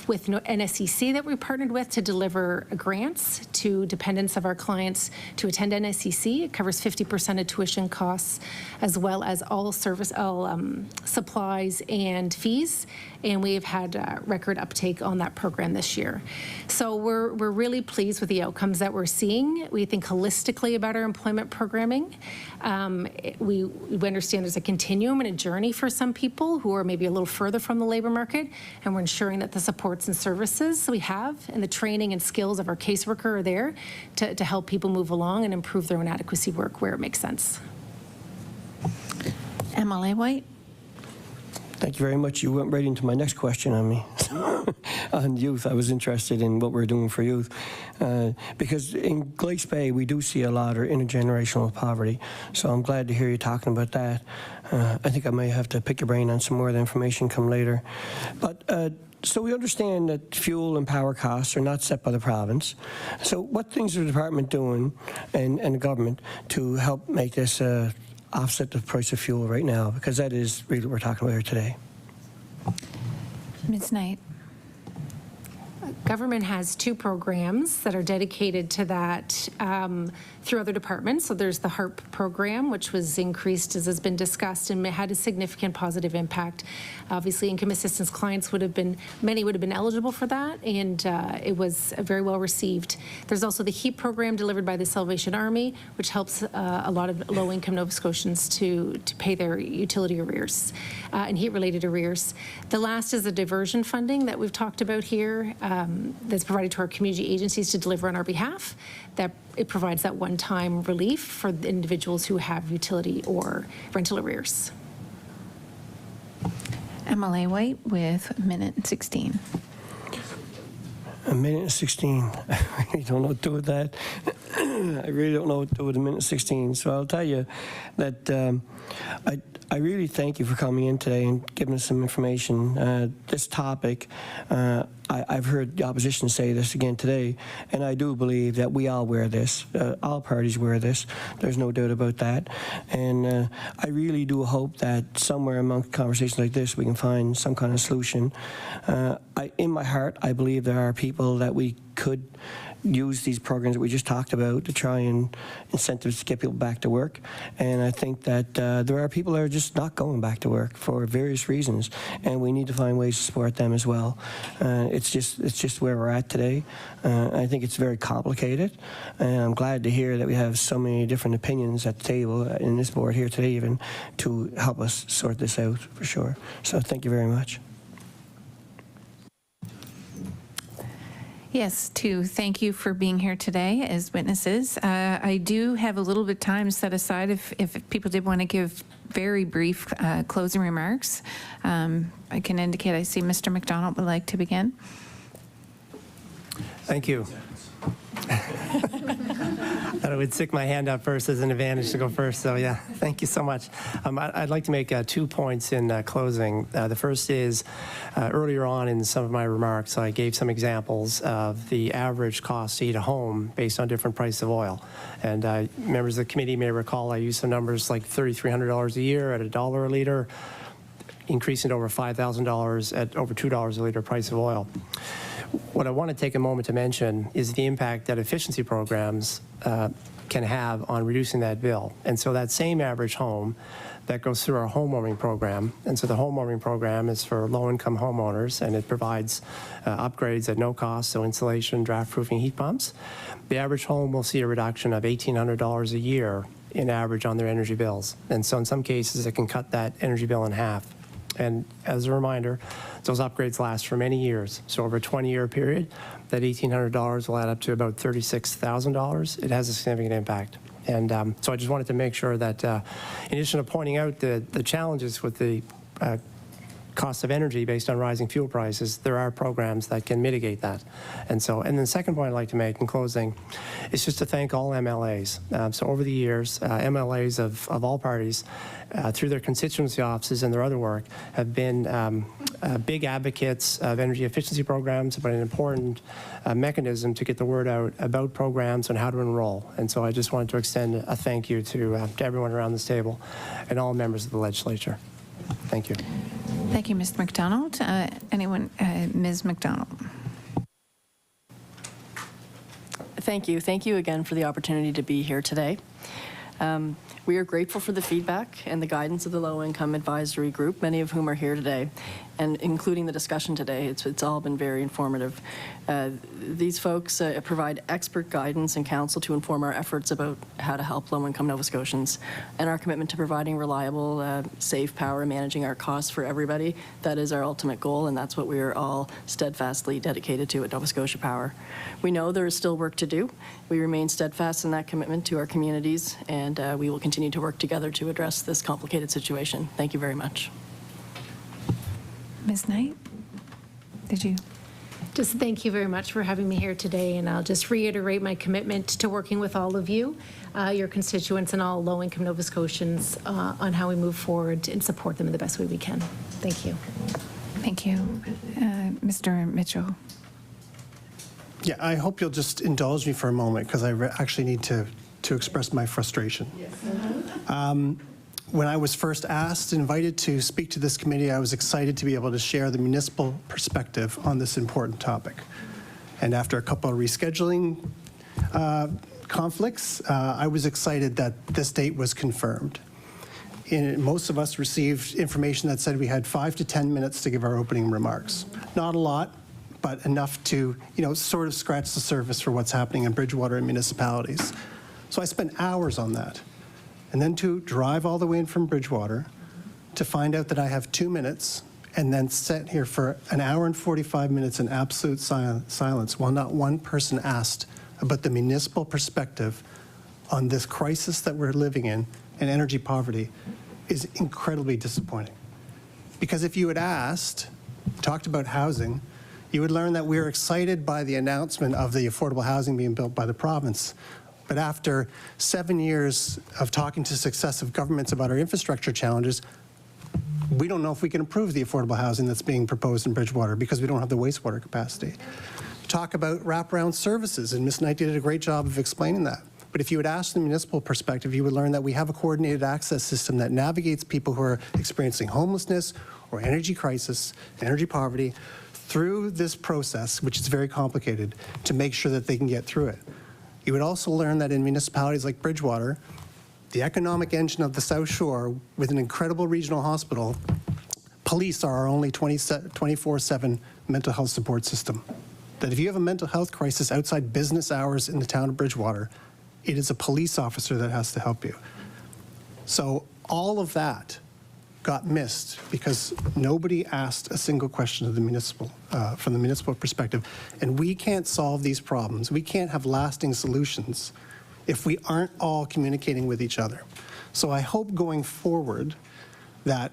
with NSCC that we partnered with to deliver grants to dependents of our clients to attend NSCC. It covers 50% of tuition costs, as well as all supplies and fees. And we've had record uptake on that program this year. So we're really pleased with the outcomes that we're seeing. We think holistically about our employment programming. We understand there's a continuum and a journey for some people who are maybe a little further from the labor market, and we're ensuring that the supports and services we have and the training and skills of our caseworker are there to help people move along and improve their own adequacy work where it makes sense. MLA White. Thank you very much. You went right into my next question on me. On youth, I was interested in what we're doing for youth. Because in Glace Bay, we do see a lot of intergenerational poverty. So I'm glad to hear you talking about that. I think I may have to pick your brain on some more of the information come later. But so we understand that fuel and power costs are not set by the province. So what things are the department doing and the government to help make this offset the price of fuel right now? Because that is really what we're talking about here today. Ms. Knight. Government has two programs that are dedicated to that through other departments. So there's the HARP program, which was increased, as has been discussed, and had a significant positive impact. Obviously, income assistance clients many would have been eligible for that, and it was very well received. There's also the HEAP program delivered by the Salvation Army, which helps a lot of low-income Nova Scotians to pay their utility arrears and heat-related arrears. The last is the diversion funding that we've talked about here. That's provided to our community agencies to deliver on our behalf. That it provides that one-time relief for the individuals who have utility or rental arrears. MLA White with a minute and 16. A minute and 16. I really don't know what to do with that. I really don't know what to do with a minute and 16. So I'll tell you that I really thank you for coming in today and giving us some information. This topic, I've heard the opposition say this again today, and I do believe that we all wear this. All parties wear this. There's no doubt about that. And I really do hope that somewhere amongst conversations like this, we can find some kind of solution. In my heart, I believe there are people that we could use these programs that we just talked about to try and incentives to get people back to work. And I think that there are people that are just not going back to work for various reasons, and we need to find ways to support them as well. It's just where we're at today. I think it's very complicated, and I'm glad to hear that we have so many different opinions at the table in this board here today even to help us sort this out for sure. So thank you very much. Yes, to thank you for being here today as witnesses. I do have a little bit of time set aside if people did want to give very brief closing remarks. I can indicate I see Mr. McDonald would like to begin. Thank you. I would stick my hand up first as an advantage to go first, so yeah, thank you so much. I'd like to make 2 points in closing. The first is, earlier on in some of my remarks, I gave some examples of the average cost to heat a home based on different price of oil. And members of the committee may recall I used some numbers like $3,300 a year at $1 a liter, increasing to over $5,000 at over $2 a liter price of oil. What I want to take a moment to mention is the impact that efficiency programs can have on reducing that bill. And so that same average home that goes through our home warming program, and so the home warming program is for low-income homeowners, and it provides upgrades at no cost, so insulation, draft-proofing heat pumps. The average home will see a reduction of $1,800 a year in average on their energy bills. And so in some cases, it can cut that energy bill in half. And as a reminder, those upgrades last for many years. So over a 20-year period, that $1,800 will add up to about $36,000. It has a significant impact. And so I just wanted to make sure that in addition to pointing out the challenges with the cost of energy based on rising fuel prices, there are programs that can mitigate that. And then the second point I'd like to make in closing is just to thank all MLAs. So over the years, MLAs of all parties, through their constituency offices and their other work, have been big advocates of energy efficiency programs, but an important mechanism to get the word out about programs and how to enroll. And so I just wanted to extend a thank you to everyone around this table and all members of the legislature. Thank you. Thank you, Mr. McDonald. Ms. McDonald. Thank you. Thank you again for the opportunity to be here today. We are grateful for the feedback and the guidance of the Low Income Advisory Group, many of whom are here today, and including the discussion today. It's all been very informative. These folks provide expert guidance and counsel to inform our efforts about how to help low-income Nova Scotians, and our commitment to providing reliable, safe power and managing our costs for everybody. That is our ultimate goal, and that's what we are all steadfastly dedicated to at Nova Scotia Power. We know there is still work to do. We remain steadfast in that commitment to our communities, and we will continue to work together to address this complicated situation. Thank you very much. Ms. Knight, did you? Just thank you very much for having me here today, and I'll just reiterate my commitment to working with all of you, your constituents, and all low-income Nova Scotians on how we move forward and support them in the best way we can. Thank you. Thank you. Mr. Mitchell. Yeah, I hope you'll just indulge me for a moment because I actually need to express my frustration. Yes. When I was first asked and invited to speak to this committee, I was excited to be able to share the municipal perspective on this important topic. And after a couple of rescheduling conflicts, I was excited that this date was confirmed. Most of us received information that said we had 5 to 10 minutes to give our opening remarks. Not a lot, but enough to, sort of scratch the surface for what's happening in Bridgewater and municipalities. So I spent hours on that. And then to drive all the way in from Bridgewater to find out that I have 2 minutes and then sit here for an hour and 45 minutes in absolute silence while not one person asked about the municipal perspective on this crisis that we're living in and energy poverty is incredibly disappointing. Because if you had talked about housing, you would learn that we are excited by the announcement of the affordable housing being built by the province. But after 7 years of talking to successive governments about our infrastructure challenges, we don't know if we can improve the affordable housing that's being proposed in Bridgewater because we don't have the wastewater capacity. Talk about wraparound services, and Ms. Knight did a great job of explaining that. But if you would ask the municipal perspective, you would learn that we have a coordinated access system that navigates people who are experiencing homelessness or energy crisis, energy poverty, through this process, which is very complicated, to make sure that they can get through it. You would also learn that in municipalities like Bridgewater, the economic engine of the South Shore, with an incredible regional hospital, police are our only 24/7 mental health support system. That if you have a mental health crisis outside business hours in the town of Bridgewater, it is a police officer that has to help you. So all of that got missed because nobody asked a single question of the municipal, from the municipal perspective. And we can't solve these problems. We can't have lasting solutions if we aren't all communicating with each other. So I hope going forward that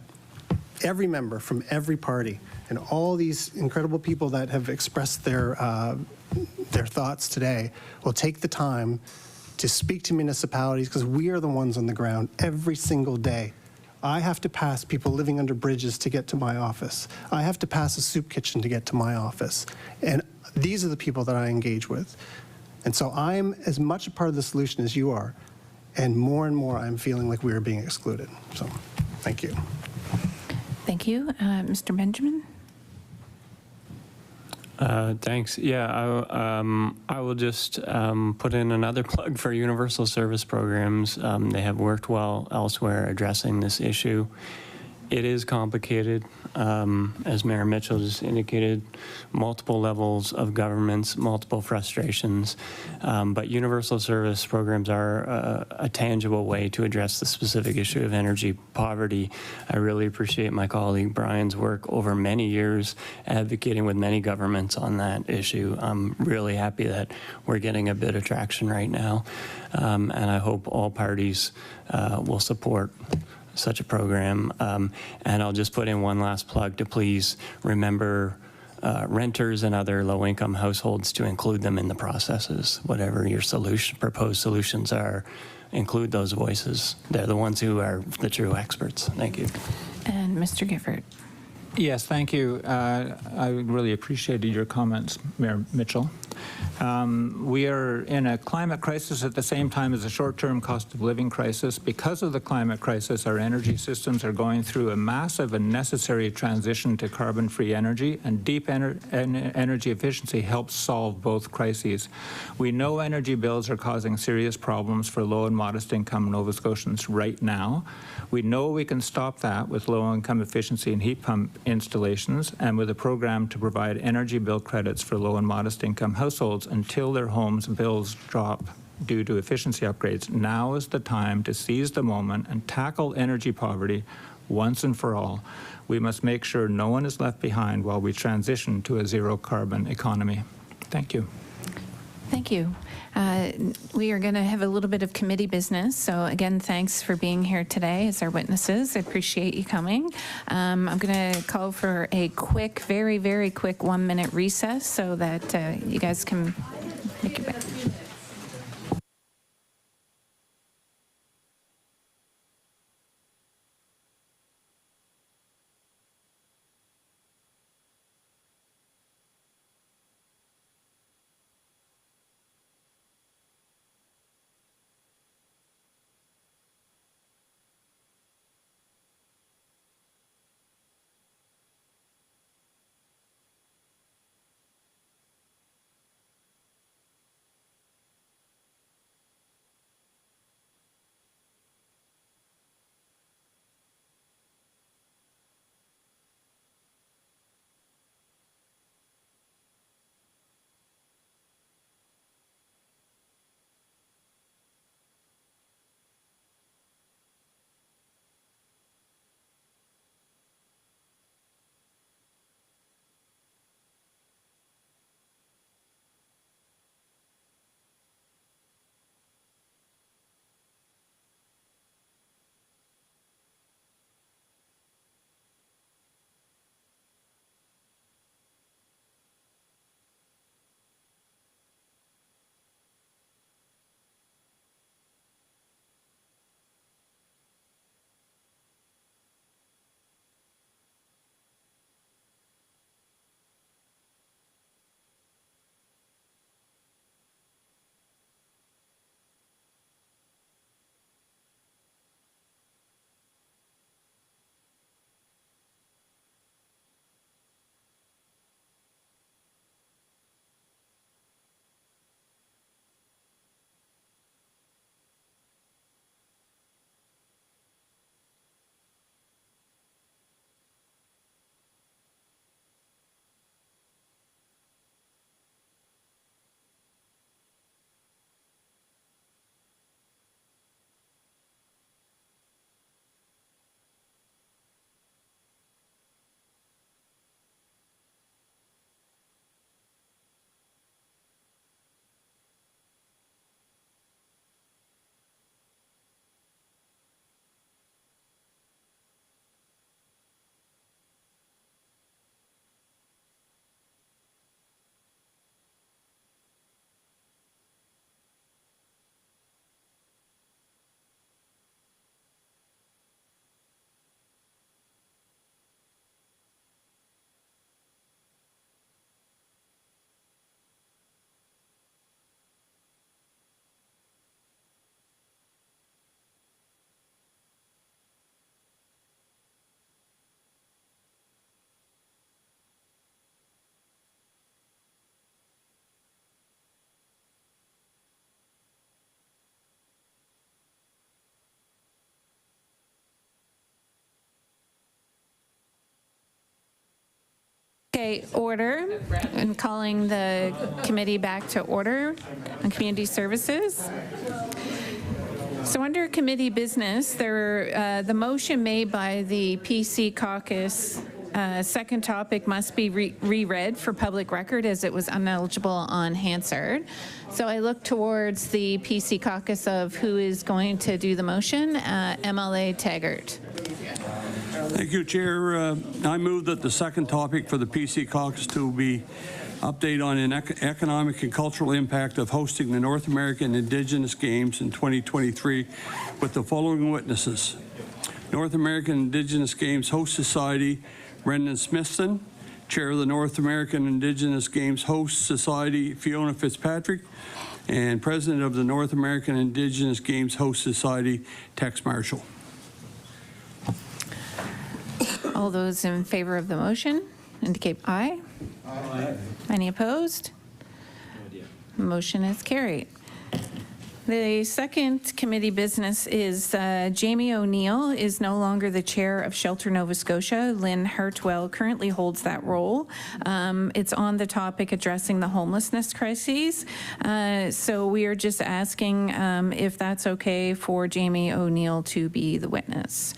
every member from every party and all these incredible people that have expressed their thoughts today will take the time to speak to municipalities, because we are the ones on the ground every single day. I have to pass people living under bridges to get to my office. I have to pass a soup kitchen to get to my office. And these are the people that I engage with. And so I'm as much a part of the solution as you are. And more I'm feeling like we are being excluded. So thank you. Thank you. Mr. Benjamin? Thanks. Yeah, I will just put in another plug for universal service programs. They have worked well elsewhere addressing this issue. It is complicated, as Mayor Mitchell just indicated, multiple levels of governments, multiple frustrations, but universal service programs are a tangible way to address the specific issue of energy poverty. I really appreciate my colleague Brian's work over many years advocating with many governments on that issue. I'm really happy that we're getting a bit of traction right now, and I hope all parties will support such a program. And I'll just put in one last plug to please remember renters and other low-income households to include them in the processes. Whatever your proposed solutions are, include those voices. They're the ones who are the true experts. Thank you. And Mr. Gifford. Yes, thank you. I really appreciated your comments, Mayor Mitchell. We are in a climate crisis at the same time as a short-term cost of living crisis. Because of the climate crisis, our energy systems are going through a massive and necessary transition to carbon-free energy, and deep energy efficiency helps solve both crises. We know energy bills are causing serious problems for low and modest income Nova Scotians right now. We know we can stop that with low-income efficiency and heat pump installations, and with a program to provide energy bill credits for low and modest income households until their homes' bills drop due to efficiency upgrades. Now is the time to seize the moment and tackle energy poverty once and for all. We must make sure no one is left behind while we transition to a zero-carbon economy. Thank you. Thank you. We are going to have a little bit of committee business. So again, thanks for being here today as our witnesses. I appreciate you coming. I'm going to call for a quick, very, very quick 1-minute recess so that you guys can make your way. Okay, order, and calling the committee back to order on community services. So under committee business, the motion made by the PC Caucus, second topic must be reread for public record as it was ineligible on Hansard. So I look towards the PC Caucus of who is going to do the motion. MLA Taggart. Thank you, Chair. I move that the second topic for the PC Caucus to be update on an economic and cultural impact of hosting the North American Indigenous Games in 2023 with the following witnesses. North American Indigenous Games Host Society, Brendan Smithson. Chair of the North American Indigenous Games Host Society, Fiona Fitzpatrick. And President of the North American Indigenous Games Host Society, Tex Marshall. All those in favor of the motion indicate aye. Aye. Any opposed? Motion is carried. The second committee business is Jamie O'Neill is no longer the chair of Shelter Nova Scotia. Lynn Hartwell currently holds that role. It's on the topic addressing the homelessness crises. So we are just asking if that's okay for Jamie O'Neill to be the witness.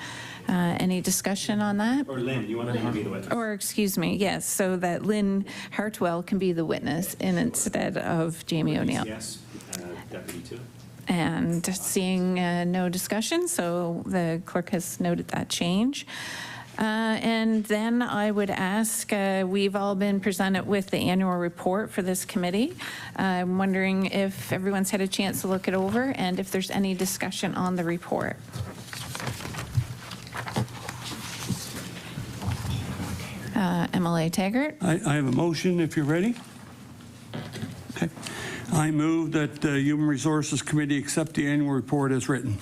Any discussion on that? Or Lynn, you want to be the witness? Or, excuse me, yes, so that Lynn Hartwell can be the witness instead of Jamie O'Neill. Yes, Deputy too. And seeing no discussion, so the clerk has noted that change. And then I would ask, we've all been presented with the annual report for this committee. I'm wondering if everyone's had a chance to look it over and if there's any discussion on the report. MLA Taggart. I have a motion if you're ready. Okay. I move that the Human Resources Committee accept the annual report as written.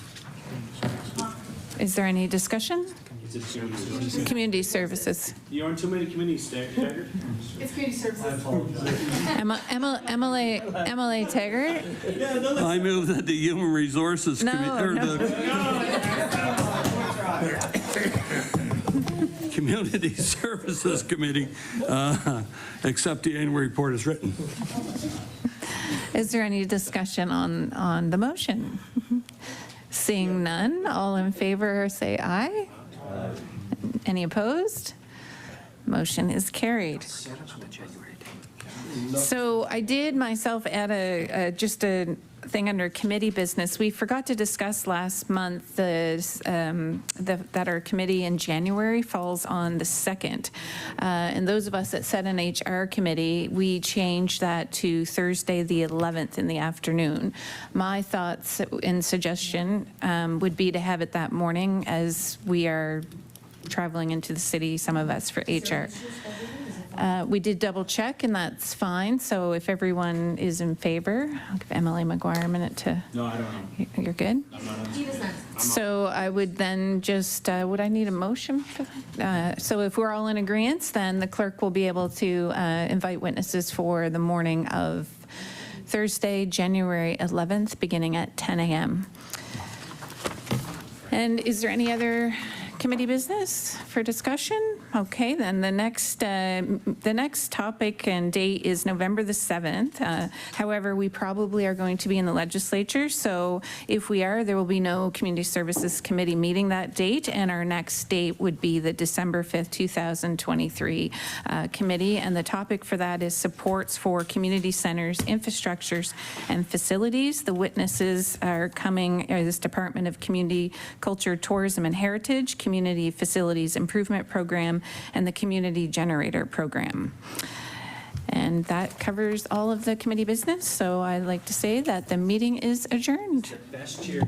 Is there any discussion? Community services. You're on too many committees, Taggart. It's community services. MLA Taggart. I move that the Human Resources Community Services Committee accept the annual report as written. Is there any discussion on the motion? Seeing none, all in favor say aye. Any opposed? Motion is carried. So I did myself add just a thing under committee business. We forgot to discuss last month that our committee in January falls on the 2nd. And those of us that sat in HR committee, we changed that to Thursday the 11th in the afternoon. My thoughts and suggestion would be to have it that morning as we are traveling into the city, some of us for HR. We did double check and that's fine. So if everyone is in favor, I'll give Emily McGuire a minute to. No, I don't know. You're good? I'm not on. So I would then just, would I need a motion for that? So if we're all in agreement, then the clerk will be able to invite witnesses for the morning of Thursday, January 11th, beginning at 10 a.m. And is there any other committee business for discussion? Okay, then the next topic and date is November the 7th. However, we probably are going to be in the legislature, so if we are, there will be no Community Services Committee meeting that date, and our next date would be the December 5th, 2023 committee, and the topic for that is supports for community centers, infrastructures, and facilities. The witnesses are coming as Department of Community Culture, Tourism, and Heritage, Community Facilities Improvement Program, and the Community Generator Program. And that covers all of the committee business. So I'd like to say that the meeting is adjourned. Best cheer.